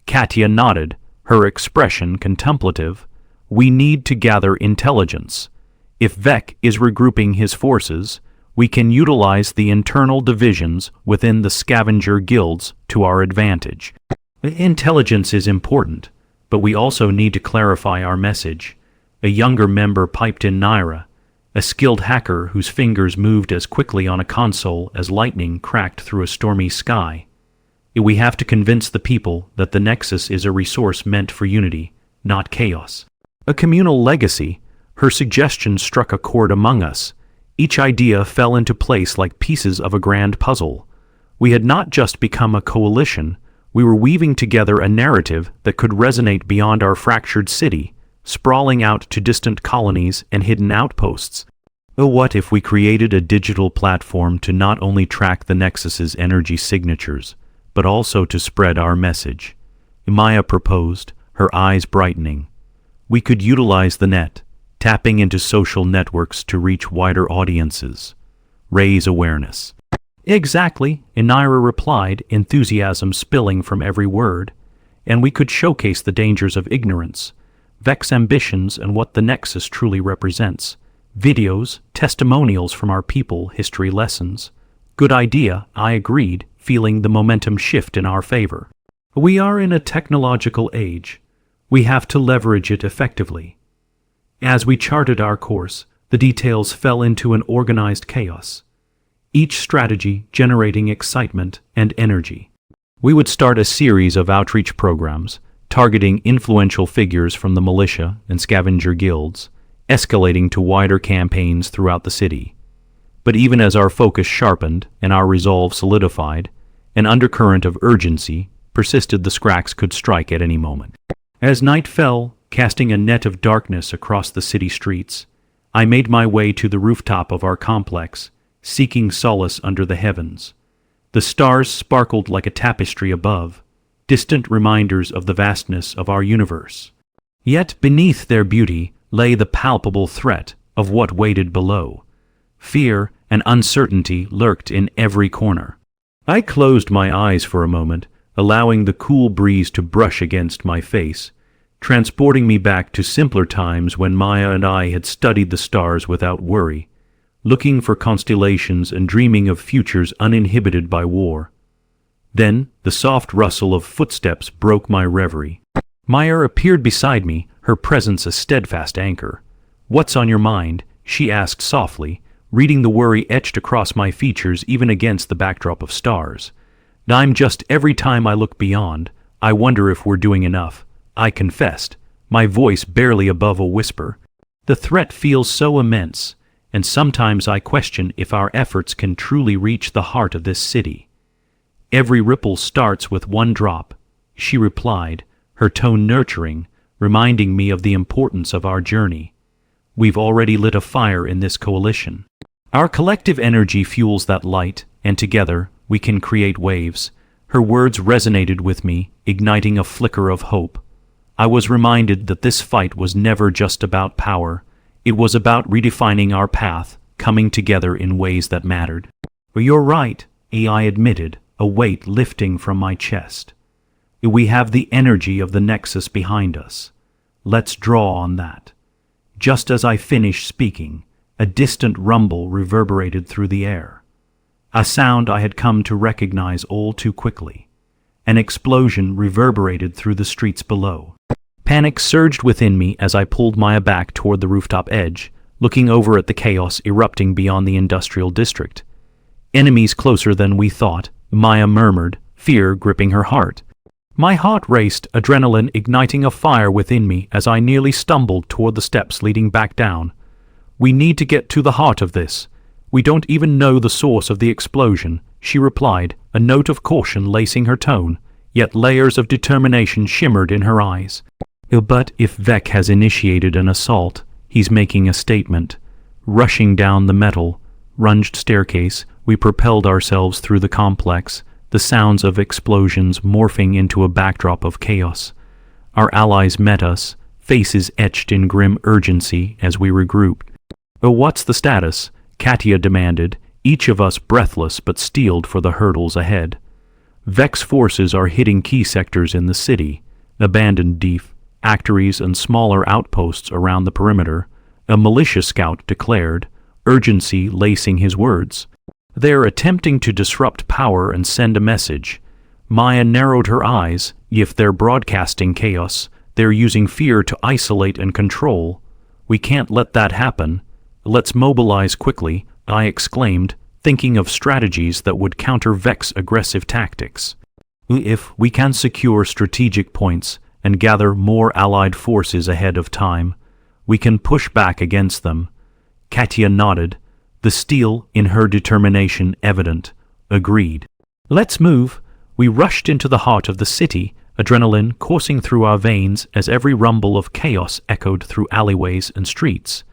Katya nodded, her expression contemplative. "We need to gather intelligence. If Vec is regrouping his forces, we can utilize the internal divisions within the scavenger guilds to our advantage. Intelligence is important, but we also need to clarify our message." A younger member piped in, Naira, a skilled hacker whose fingers moved as quickly on a console as lightning cracked through a stormy sky. "We have to convince the people that the Nexus is a resource meant for unity, not chaos. A communal legacy," her suggestion struck a chord among us, Each idea fell into place like pieces of a grand puzzle. We had not just become a coalition, we were weaving together a narrative that could resonate beyond our fractured city, sprawling out to distant colonies and hidden outposts. Oh, what if we created a digital platform to not only track the Nexus's energy signatures, but also to spread our message? Maya proposed, her eyes brightening. We could utilize the net, tapping into social networks to reach wider audiences, raise awareness. Exactly, Inira replied, enthusiasm spilling from every word. And we could showcase the dangers of ignorance, Vex ambitions and what the Nexus truly represents. Videos, testimonials from our people, history lessons. Good idea, I agreed, feeling the momentum shift in our favor. We are in a technological age. We have to leverage it effectively. As we charted our course, the details fell into an organized chaos, each strategy generating excitement and energy. We would start a series of outreach programs, targeting influential figures from the militia and scavenger guilds, escalating to wider campaigns throughout the city. But even as our focus sharpened and our resolve solidified, an undercurrent of urgency persisted. The Scrax could strike at any moment. As night fell, casting a net of darkness across the city streets, I made my way to the rooftop of our complex, seeking solace under the heavens. The stars sparkled like a tapestry above, distant reminders of the vastness of our universe. Yet beneath their beauty lay the palpable threat of what waited below. Fear and uncertainty lurked in every corner. I closed my eyes for a moment, allowing the cool breeze to brush against my face, transporting me back to simpler times when Maya and I had studied the stars without worry, looking for constellations and dreaming of futures uninhibited by war. Then the soft rustle of footsteps broke my reverie. Maya appeared beside me, her presence a steadfast anchor. "What's on your mind?" she asked softly, reading the worry etched across my features even against the backdrop of stars. Every time I look beyond, I wonder if we're doing enough," I confessed, my voice barely above a whisper. "The threat feels so immense, and sometimes I question if our efforts can truly reach the heart of this city." "Every ripple starts with one drop," she replied, her tone nurturing, reminding me of the importance of our journey. "We've already lit a fire in this coalition. Our collective energy fuels that light, and together we can create waves." Her words resonated with me, igniting a flicker of hope. I was reminded that this fight was never just about power. It was about redefining our path, coming together in ways that mattered. "You're right," I admitted, a weight lifting from my chest. "We have the energy of the Nexus behind us. Let's draw on that." Just as I finished speaking, a distant rumble reverberated through the air. A sound I had come to recognize all too quickly. An explosion reverberated through the streets below. Panic surged within me as I pulled Maya back toward the rooftop edge, looking over at the chaos erupting beyond the industrial district. "Enemies closer than we thought," Maya murmured, fear gripping her heart. My heart raced, adrenaline igniting a fire within me as I nearly stumbled toward the steps leading back down. "We need to get to the heart of this. We don't even know the source of the explosion," she replied, a note of caution lacing her tone, yet layers of determination shimmered in her eyes. "But if Vec has initiated an assault, he's making a statement." Rushing down the metal, runged staircase, we propelled ourselves through the complex, the sounds of explosions morphing into a backdrop of chaos. Our allies met us, faces etched in grim urgency as we regrouped. "What's the status?" Katia demanded, each of us breathless but steeled for the hurdles ahead. "Vex forces are hitting key sectors in the city, abandoned deef, actories and smaller outposts around the perimeter," a militia scout declared, urgency lacing his words. "They're attempting to disrupt power and send a message." Maya narrowed her eyes. "If they're broadcasting chaos, they're using fear to isolate and control. We can't let that happen. Let's mobilize quickly," I exclaimed, thinking of strategies that would counter Vec's aggressive tactics. "If we can secure strategic points and gather more allied forces ahead of time, we can push back against them." Katia nodded, the steel in her determination evident, agreed. "Let's move." We rushed into the heart of the city, adrenaline coursing through our veins as every rumble of chaos echoed through alleyways and streets.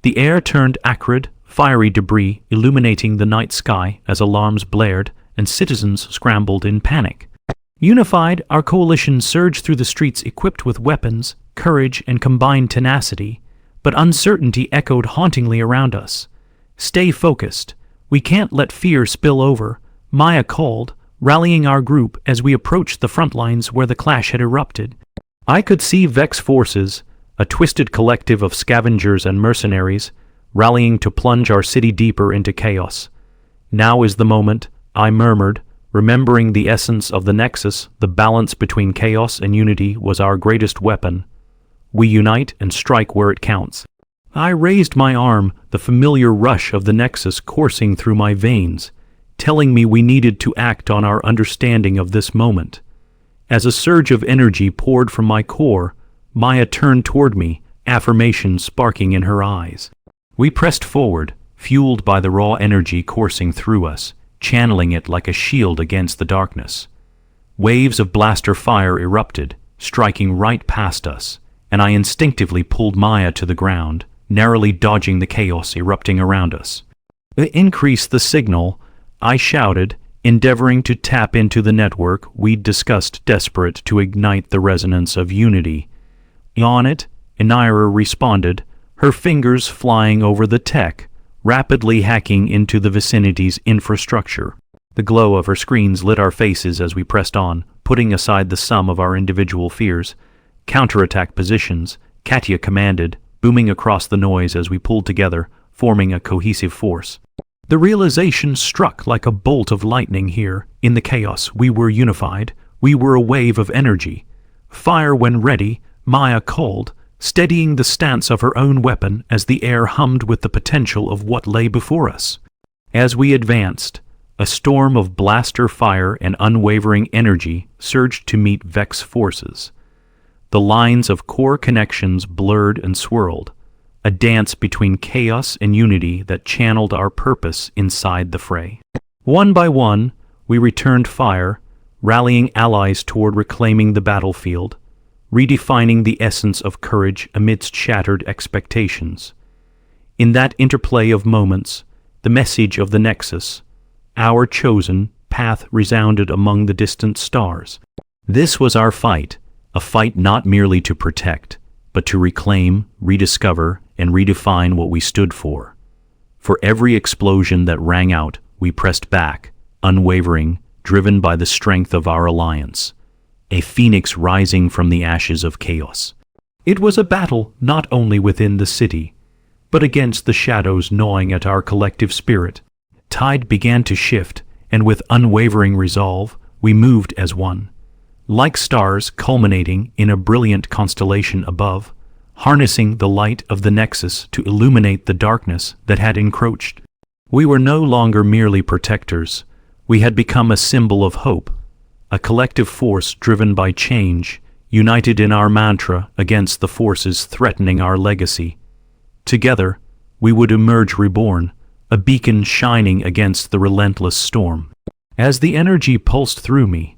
The air turned acrid, fiery debris illuminating the night sky as alarms blared and citizens scrambled in panic. Unified, our coalition surged through the streets equipped with weapons, courage, and combined tenacity, but uncertainty echoed hauntingly around us. "Stay focused. We can't let fear spill over," Maya called, rallying our group as we approached the front lines where the clash had erupted. I could see Vex forces, a twisted collective of scavengers and mercenaries, rallying to plunge our city deeper into chaos. "Now is the moment," I murmured, remembering the essence of the Nexus. The balance between chaos and unity was our greatest weapon. We unite and strike where it counts. I raised my arm, the familiar rush of the Nexus coursing through my veins, telling me we needed to act on our understanding of this moment. As a surge of energy poured from my core, Maya turned toward me, affirmation sparking in her eyes. We pressed forward, fueled by the raw energy coursing through us, channeling it like a shield against the darkness. Waves of blaster fire erupted, striking right past us, and I instinctively pulled Maya to the ground, narrowly dodging the chaos erupting around us. "Increase the signal," I shouted, endeavoring to tap into the network we'd discussed, desperate to ignite the resonance of unity. "On it," Inira responded, her fingers flying over the tech, rapidly hacking into the vicinity's infrastructure. The glow of her screens lit our faces as we pressed on, putting aside the sum of our individual fears. "Counterattack positions," Katya commanded, booming across the noise as we pulled together, forming a cohesive force. The realization struck like a bolt of lightning here. In the chaos, we were unified. We were a wave of energy. "Fire when ready," Maya called, steadying the stance of her own weapon as the air hummed with the potential of what lay before us. As we advanced, a storm of blaster fire and unwavering energy surged to meet Vex forces. The lines of core connections blurred and swirled, a dance between chaos and unity that channeled our purpose inside the fray. One by one, we returned fire, rallying allies toward reclaiming the battlefield, redefining the essence of courage amidst shattered expectations. In that interplay of moments, the message of the Nexus, our chosen path, resounded among the distant stars. This was our fight, a fight not merely to protect, but to reclaim, rediscover, and redefine what we stood for. For every explosion that rang out, we pressed back, unwavering, driven by the strength of our alliance. A phoenix rising from the ashes of chaos. It was a battle not only within the city, but against the shadows gnawing at our collective spirit. Tide began to shift, and with unwavering resolve, we moved as one. Like stars culminating in a brilliant constellation above, harnessing the light of the Nexus to illuminate the darkness that had encroached. We were no longer merely protectors. We had become a symbol of hope, a collective force driven by change, united in our mantra against the forces threatening our legacy. Together, we would emerge reborn, a beacon shining against the relentless storm. As the energy pulsed through me,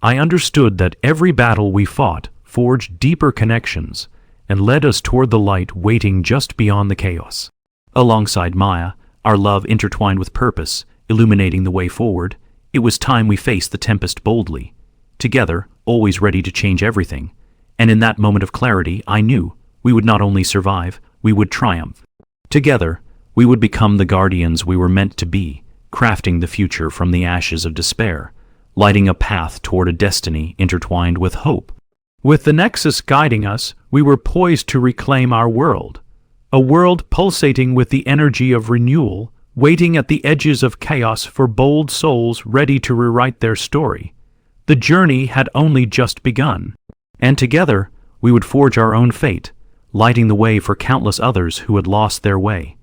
I understood that every battle we fought forged deeper connections and led us toward the light waiting just beyond the chaos. Alongside Maya, our love intertwined with purpose, illuminating the way forward. It was time we faced the tempest boldly, together, always ready to change everything. And in that moment of clarity, I knew we would not only survive, we would triumph. Together, we would become the guardians we were meant to be, crafting the future from the ashes of despair, lighting a path toward a destiny intertwined with hope. With the Nexus guiding us, we were poised to reclaim our world, a world pulsating with the energy of renewal, waiting at the edges of chaos for bold souls ready to rewrite their story. The journey had only just begun, and together we would forge our own fate, lighting the way for countless others who had lost their way.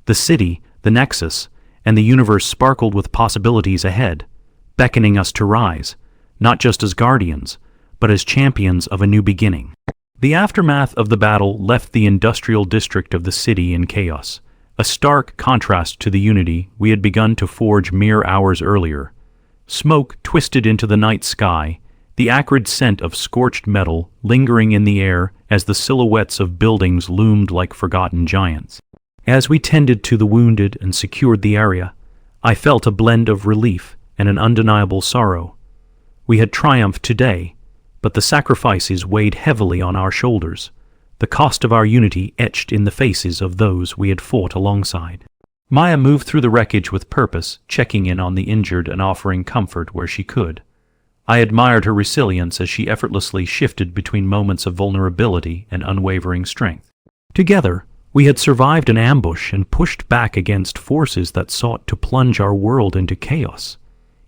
The city, the Nexus, and the universe sparkled with possibilities ahead, beckoning us to rise, not just as guardians, but as champions of a new beginning. The aftermath of the battle left the industrial district of the city in chaos, a stark contrast to the unity we had begun to forge mere hours earlier. Smoke twisted into the night sky, the acrid scent of scorched metal lingering in the air as the silhouettes of buildings loomed like forgotten giants. As we tended to the wounded and secured the area, I felt a blend of relief and an undeniable sorrow. We had triumphed today, but the sacrifices weighed heavily on our shoulders, the cost of our unity etched in the faces of those we had fought alongside. Maya moved through the wreckage with purpose, checking in on the injured and offering comfort where she could. I admired her resilience as she effortlessly shifted between moments of vulnerability and unwavering strength. Together, we had survived an ambush and pushed back against forces that sought to plunge our world into chaos.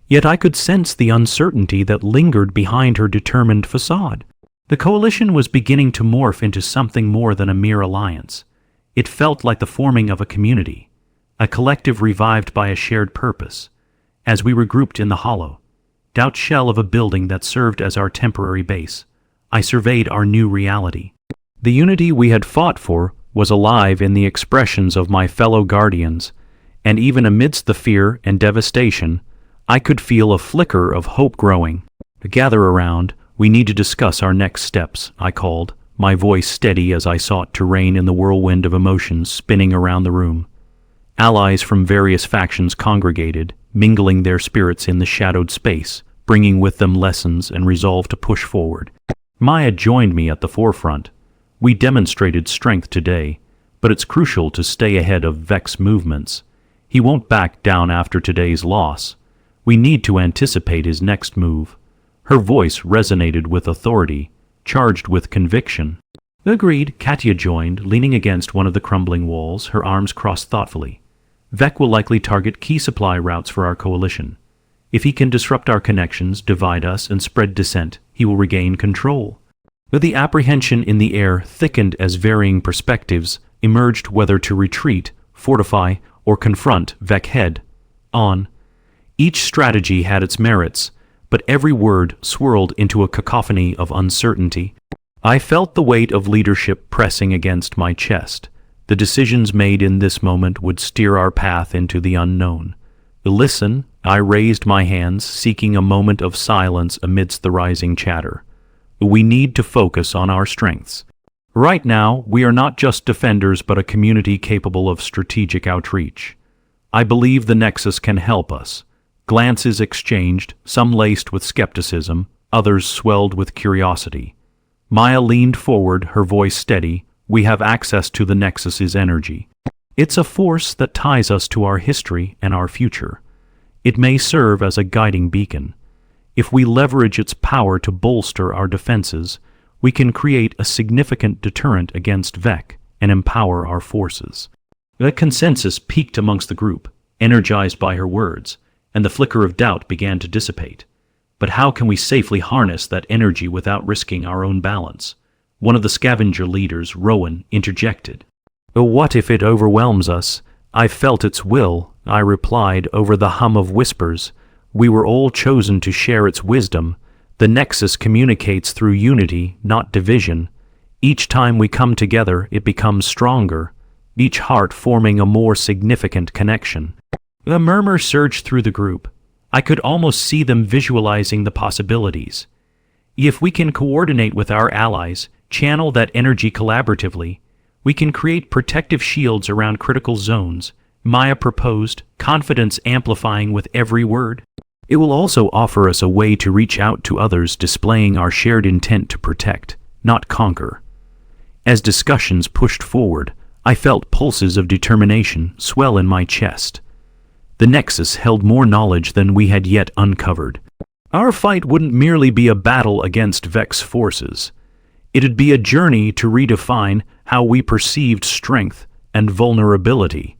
Yet I could sense the uncertainty that lingered behind her determined facade. The coalition was beginning to morph into something more than a mere alliance. It felt like the forming of a community, a collective revived by a shared purpose. As we regrouped in the hollow, doubt shell of a building that served as our temporary base, I surveyed our new reality. The unity we had fought for was alive in the expressions of my fellow guardians, and even amidst the fear and devastation, I could feel a flicker of hope growing. Gather around, we need to discuss our next steps, I called, my voice steady as I sought to rein in the whirlwind of emotions spinning around the room. Allies from various factions congregated, mingling their spirits in the shadowed space, bringing with them lessons and resolve to push forward. Maya joined me at the forefront. We demonstrated strength today, but it's crucial to stay ahead of Vec's movements. He won't back down after today's loss. We need to anticipate his next move. Her voice resonated with authority, charged with conviction. Agreed, Katya joined, leaning against one of the crumbling walls, her arms crossed thoughtfully. Vec will likely target key supply routes for our coalition. If he can disrupt our connections, divide us, and spread dissent, he will regain control. But the apprehension in the air thickened as varying perspectives emerged whether to retreat, fortify, or confront Vec head on. Each strategy had its merits, but every word swirled into a cacophony of uncertainty. I felt the weight of leadership pressing against my chest. The decisions made in this moment would steer our path into the unknown. Listen, I raised my hands, seeking a moment of silence amidst the rising chatter. We need to focus on our strengths. Right now, we are not just defenders but a community capable of strategic outreach. I believe the Nexus can help us. Glances exchanged, some laced with skepticism, others swelled with curiosity. Maya leaned forward, her voice steady. We have access to the Nexus's energy. It's a force that ties us to our history and our future. It may serve as a guiding beacon. If we leverage its power to bolster our defenses, we can create a significant deterrent against Vec and empower our forces. A consensus peaked amongst the group, energized by her words, and the flicker of doubt began to dissipate. But how can we safely harness that energy without risking our own balance? One of the scavenger leaders, Rowan, interjected. What if it overwhelms us? I felt its will, I replied over the hum of whispers. We were all chosen to share its wisdom. The Nexus communicates through unity, not division. Each time we come together, it becomes stronger, each heart forming a more significant connection. A murmur surged through the group. I could almost see them visualizing the possibilities. If we can coordinate with our allies, channel that energy collaboratively, we can create protective shields around critical zones, Maya proposed, confidence amplifying with every word. It will also offer us a way to reach out to others, displaying our shared intent to protect, not conquer. As discussions pushed forward, I felt pulses of determination swell in my chest. The Nexus held more knowledge than we had yet uncovered. Our fight wouldn't merely be a battle against Vec's forces. It'd be a journey to redefine how we perceived strength and vulnerability,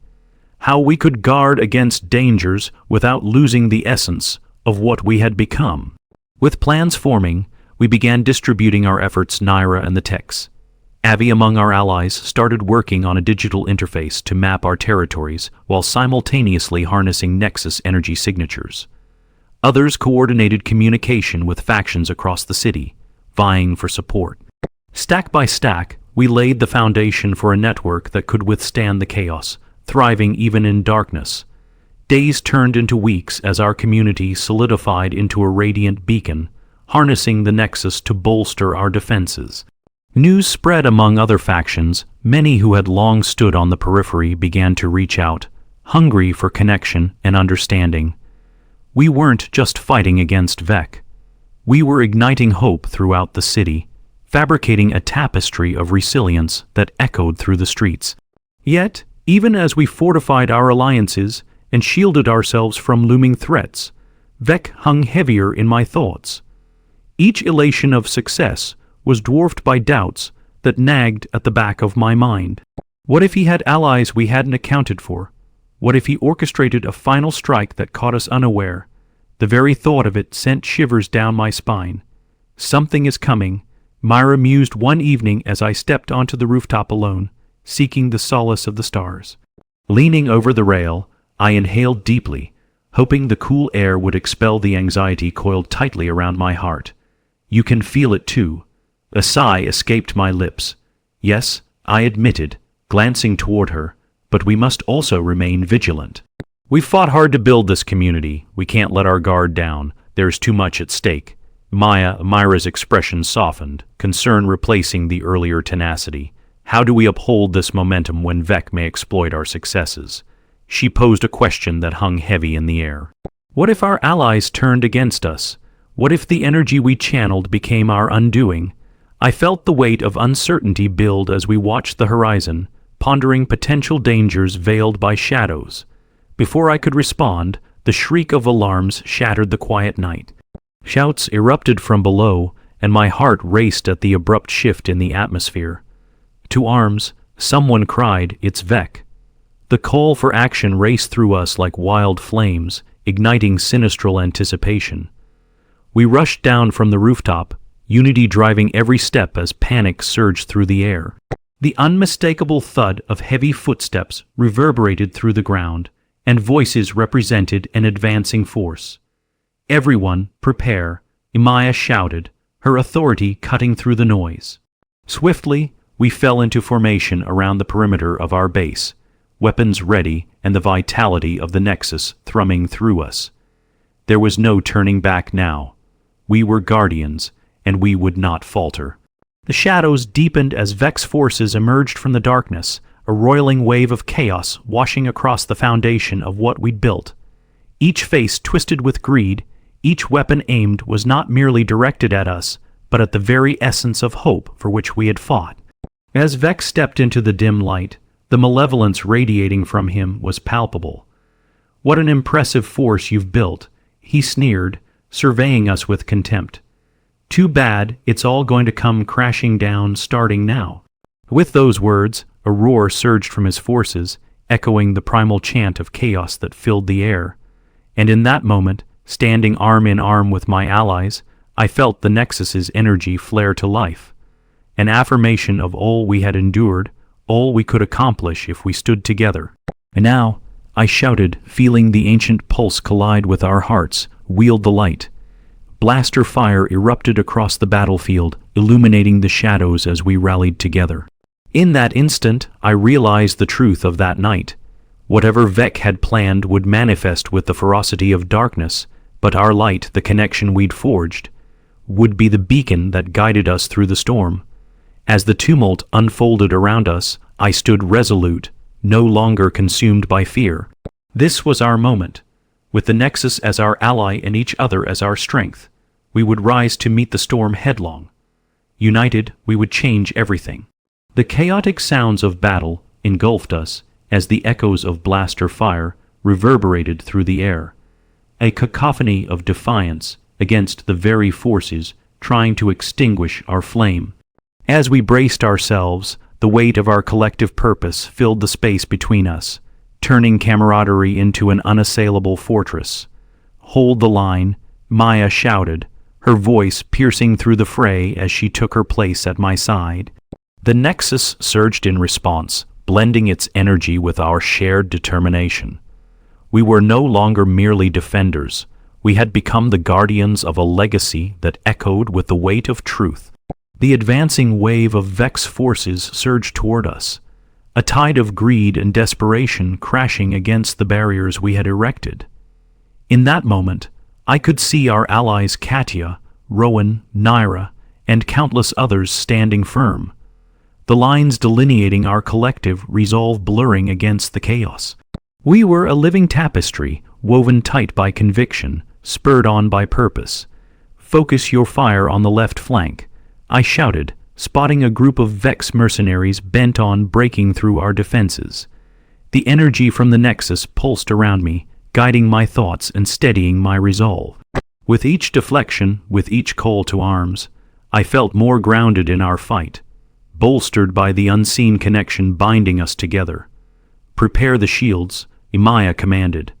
how we could guard against dangers without losing the essence of what we had become. With plans forming, we began distributing our efforts, Naira and the techs. Avi, among our allies, started working on a digital interface to map our territories while simultaneously harnessing Nexus energy signatures. Others coordinated communication with factions across the city, vying for support. Stack by stack, we laid the foundation for a network that could withstand the chaos, thriving even in darkness. Days turned into weeks as our community solidified into a radiant beacon, harnessing the Nexus to bolster our defenses. News spread among other factions. Many who had long stood on the periphery began to reach out, hungry for connection and understanding. We weren't just fighting against Vec. We were igniting hope throughout the city, fabricating a tapestry of resilience that echoed through the streets. Yet, even as we fortified our alliances and shielded ourselves from looming threats, Vec hung heavier in my thoughts. Each elation of success was dwarfed by doubts that nagged at the back of my mind. What if he had allies we hadn't accounted for? What if he orchestrated a final strike that caught us unaware? The very thought of it sent shivers down my spine. Something is coming, Myra mused one evening as I stepped onto the rooftop alone, seeking the solace of the stars. Leaning over the rail, I inhaled deeply, hoping the cool air would expel the anxiety coiled tightly around my heart. You can feel it too. A sigh escaped my lips. Yes, I admitted, glancing toward her, but we must also remain vigilant. We've fought hard to build this community. We can't let our guard down. There's too much at stake. Myra's expression softened, concern replacing the earlier tenacity. How do we uphold this momentum when Vec may exploit our successes? She posed a question that hung heavy in the air. What if our allies turned against us? What if the energy we channeled became our undoing? I felt the weight of uncertainty build as we watched the horizon, pondering potential dangers veiled by shadows. Before I could respond, the shriek of alarms shattered the quiet night. Shouts erupted from below, and my heart raced at the abrupt shift in the atmosphere. To arms, someone cried, "It's Vec." The call for action raced through us like wild flames, igniting sinistral anticipation. We rushed down from the rooftop, Unity driving every step as panic surged through the air. The unmistakable thud of heavy footsteps reverberated through the ground, and voices represented an advancing force. "Everyone, prepare," Imaya shouted, her authority cutting through the noise. Swiftly, we fell into formation around the perimeter of our base, weapons ready and the vitality of the Nexus thrumming through us. There was no turning back now. We were guardians, and we would not falter. The shadows deepened as Vec's forces emerged from the darkness, a roiling wave of chaos washing across the foundation of what we'd built. Each face twisted with greed, each weapon aimed was not merely directed at us, but at the very essence of hope for which we had fought. As Vec stepped into the dim light, the malevolence radiating from him was palpable. "What an impressive force you've built," he sneered, surveying us with contempt. "Too bad it's all going to come crashing down starting now." With those words, a roar surged from his forces, echoing the primal chant of chaos that filled the air. And in that moment, standing arm in arm with my allies, I felt the Nexus's energy flare to life. An affirmation of all we had endured, all we could accomplish if we stood together. "And now," I shouted, feeling the ancient pulse collide with our hearts, "wield the light." Blaster fire erupted across the battlefield, illuminating the shadows as we rallied together. In that instant, I realized the truth of that night. Whatever Vec had planned would manifest with the ferocity of darkness, but our light, the connection we'd forged, would be the beacon that guided us through the storm. As the tumult unfolded around us, I stood resolute, no longer consumed by fear. This was our moment. With the Nexus as our ally and each other as our strength, we would rise to meet the storm headlong. United, we would change everything. The chaotic sounds of battle engulfed us as the echoes of blaster fire reverberated through the air, a cacophony of defiance against the very forces trying to extinguish our flame. As we braced ourselves, the weight of our collective purpose filled the space between us, turning camaraderie into an unassailable fortress. "Hold the line," Maya shouted, her voice piercing through the fray as she took her place at my side. The Nexus surged in response, blending its energy with our shared determination. We were no longer merely defenders. We had become the guardians of a legacy that echoed with the weight of truth. The advancing wave of Vec's forces surged toward us. a tide of greed and desperation crashing against the barriers we had erected. In that moment, I could see our allies Katya, Rowan, Naira, and countless others standing firm, the lines delineating our collective resolve blurring against the chaos. We were a living tapestry, woven tight by conviction, spurred on by purpose. "Focus your fire on the left flank," I shouted, spotting a group of Vex mercenaries bent on breaking through our defenses. The energy from the Nexus pulsed around me, guiding my thoughts and steadying my resolve. With each deflection, with each call to arms, I felt more grounded in our fight, bolstered by the unseen connection binding us together. "Prepare the shields," Imaya commanded.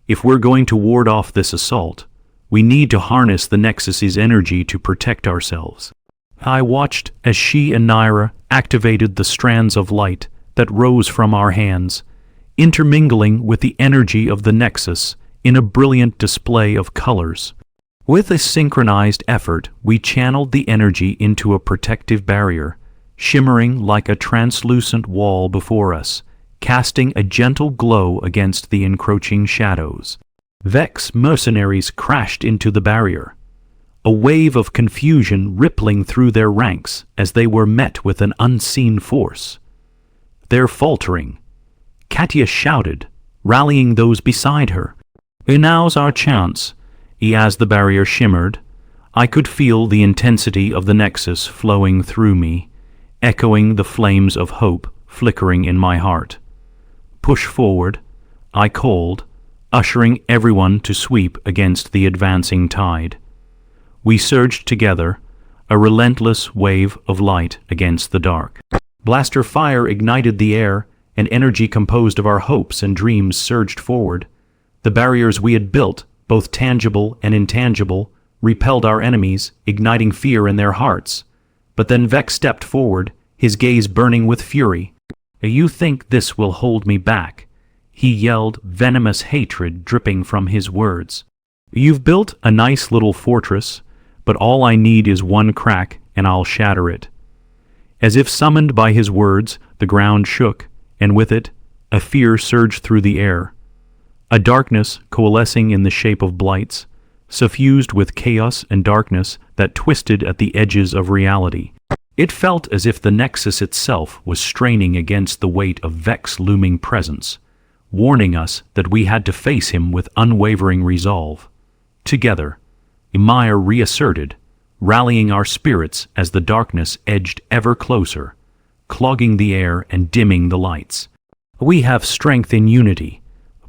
"If we're going to ward off this assault, we need to harness the Nexus's energy to protect ourselves." I watched as she and Naira activated the strands of light that rose from our hands, intermingling with the energy of the Nexus in a brilliant display of colors. With a synchronized effort, we channeled the energy into a protective barrier, shimmering like a translucent wall before us, casting a gentle glow against the encroaching shadows. Vex mercenaries crashed into the barrier, a wave of confusion rippling through their ranks as they were met with an unseen force. They're faltering, Katya shouted, rallying those beside her. "Now's our chance." As the barrier shimmered, I could feel the intensity of the Nexus flowing through me, echoing the flames of hope flickering in my heart. "Push forward," I called, ushering everyone to sweep against the advancing tide. We surged together, a relentless wave of light against the dark. Blaster fire ignited the air, and energy composed of our hopes and dreams surged forward. The barriers we had built, both tangible and intangible, repelled our enemies, igniting fear in their hearts. But then Vex stepped forward, his gaze burning with fury. "You think this will hold me back?" he yelled, venomous hatred dripping from his words. "You've built a nice little fortress, but all I need is one crack and I'll shatter it." As if summoned by his words, the ground shook, and with it, a fear surged through the air. A darkness coalescing in the shape of blights, suffused with chaos and darkness that twisted at the edges of reality. It felt as if the Nexus itself was straining against the weight of Vex's looming presence, warning us that we had to face him with unwavering resolve. Together, Imaya reasserted, rallying our spirits as the darkness edged ever closer, clogging the air and dimming the lights. "We have strength in unity."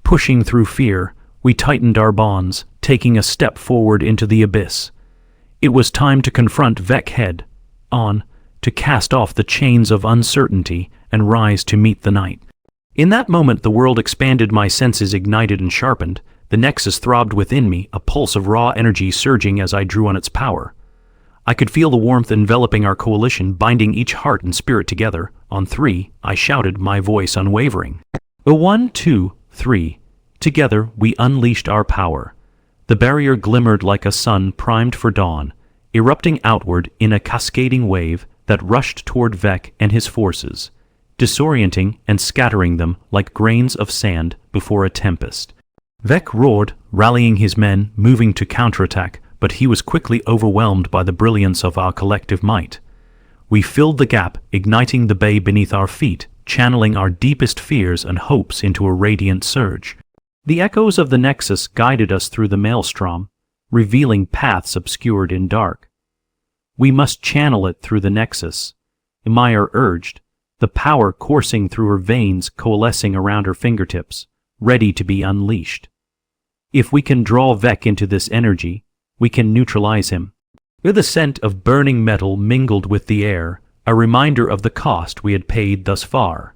Pushing through fear, we tightened our bonds, taking a step forward into the abyss. It was time to confront Vec head on, to cast off the chains of uncertainty and rise to meet the night. In that moment the world expanded, my senses ignited and sharpened. The Nexus throbbed within me, a pulse of raw energy surging as I drew on its power. I could feel the warmth enveloping our coalition, binding each heart and spirit together. On three, I shouted, my voice unwavering. 1, 2, 3. Together we unleashed our power. The barrier glimmered like a sun primed for dawn, erupting outward in a cascading wave that rushed toward Vec and his forces, disorienting and scattering them like grains of sand before a tempest. Vec roared, rallying his men, moving to counterattack, but he was quickly overwhelmed by the brilliance of our collective might. We filled the gap, igniting the bay beneath our feet, channeling our deepest fears and hopes into a radiant surge. The echoes of the Nexus guided us through the maelstrom, revealing paths obscured in dark. "We must channel it through the Nexus," Imaya urged, the power coursing through her veins, coalescing around her fingertips, ready to be unleashed. "If we can draw Vec into this energy, we can neutralize him." With a scent of burning metal mingled with the air, a reminder of the cost we had paid thus far.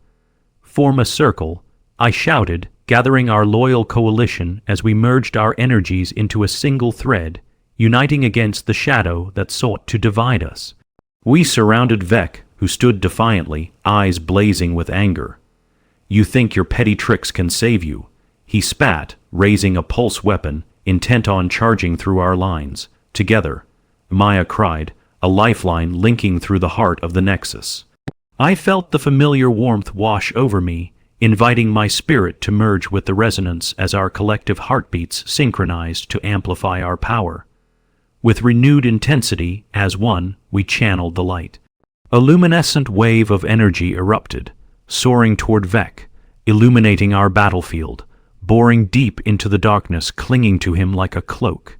"Form a circle," I shouted, gathering our loyal coalition as we merged our energies into a single thread, uniting against the shadow that sought to divide us. We surrounded Vec, who stood defiantly, eyes blazing with anger. "You think your petty tricks can save you?" he spat, raising a pulse weapon, intent on charging through our lines. "Together," Maya cried, a lifeline linking through the heart of the Nexus. I felt the familiar warmth wash over me, inviting my spirit to merge with the resonance as our collective heartbeats synchronized to amplify our power. With renewed intensity, as one, we channeled the light. A luminescent wave of energy erupted, soaring toward Vec, illuminating our battlefield, boring deep into the darkness, clinging to him like a cloak.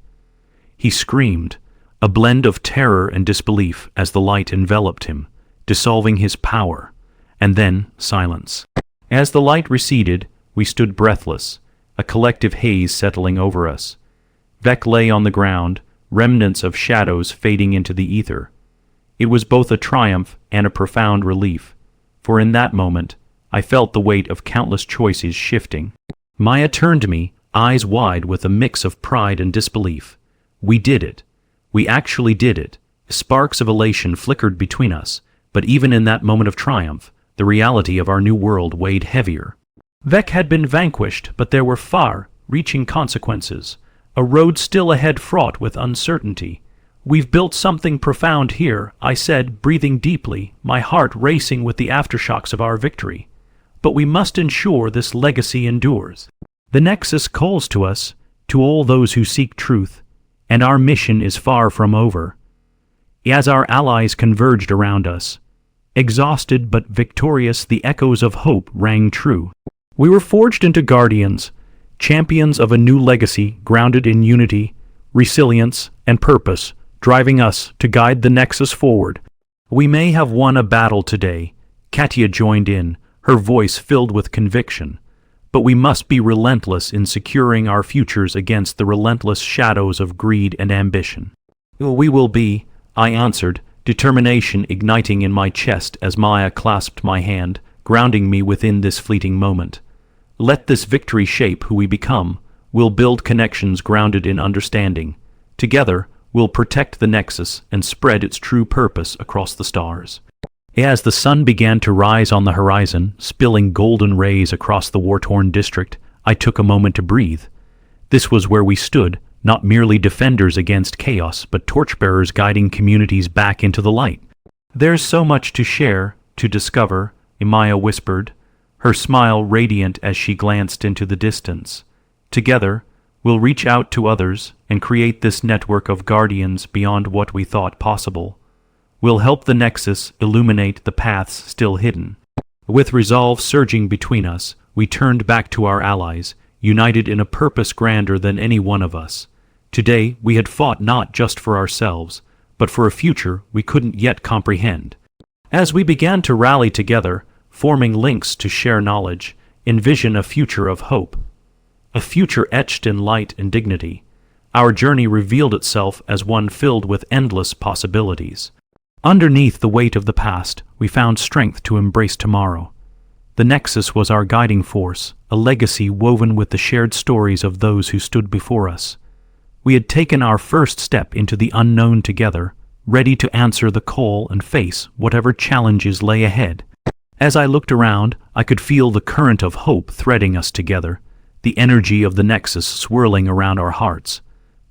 He screamed, a blend of terror and disbelief as the light enveloped him, dissolving his power, and then silence. As the light receded, we stood breathless, a collective haze settling over us. Vec lay on the ground, remnants of shadows fading into the ether. It was both a triumph and a profound relief, for in that moment, I felt the weight of countless choices shifting. Maya turned to me, eyes wide with a mix of pride and disbelief. We did it. We actually did it. Sparks of elation flickered between us, but even in that moment of triumph, the reality of our new world weighed heavier. Vec had been vanquished, but there were far-reaching consequences, a road still ahead fraught with uncertainty. We've built something profound here, I said, breathing deeply, my heart racing with the aftershocks of our victory. But we must ensure this legacy endures. The Nexus calls to us, to all those who seek truth, and our mission is far from over. As our allies converged around us, exhausted but victorious, the echoes of hope rang true. We were forged into guardians, champions of a new legacy grounded in unity, resilience, and purpose, driving us to guide the Nexus forward. We may have won a battle today, Katia joined in, her voice filled with conviction, but we must be relentless in securing our futures against the relentless shadows of greed and ambition. We will be, I answered, determination igniting in my chest as Maya clasped my hand, grounding me within this fleeting moment. Let this victory shape who we become. We'll build connections grounded in understanding. Together, we'll protect the Nexus and spread its true purpose across the stars. As the sun began to rise on the horizon, spilling golden rays across the war-torn district, I took a moment to breathe. This was where we stood, not merely defenders against chaos, but torchbearers guiding communities back into the light. There's so much to share, to discover, Maya whispered, her smile radiant as she glanced into the distance. Together, we'll reach out to others and create this network of guardians beyond what we thought possible. We'll help the Nexus illuminate the paths still hidden. With resolve surging between us, we turned back to our allies, united in a purpose grander than any one of us. Today, we had fought not just for ourselves, but for a future we couldn't yet comprehend. As we began to rally together, forming links to share knowledge, envision a future of hope. A future etched in light and dignity. Our journey revealed itself as one filled with endless possibilities. Underneath the weight of the past, we found strength to embrace tomorrow. The Nexus was our guiding force, a legacy woven with the shared stories of those who stood before us. We had taken our first step into the unknown together, ready to answer the call and face whatever challenges lay ahead. As I looked around, I could feel the current of hope threading us together, the energy of the Nexus swirling around our hearts.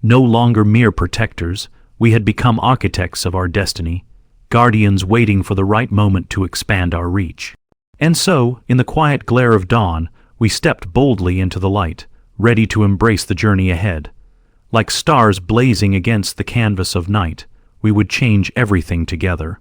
No longer mere protectors, we had become architects of our destiny, guardians waiting for the right moment to expand our reach. And so, in the quiet glare of dawn, we stepped boldly into the light, ready to embrace the journey ahead. Like stars blazing against the canvas of night, we would change everything together.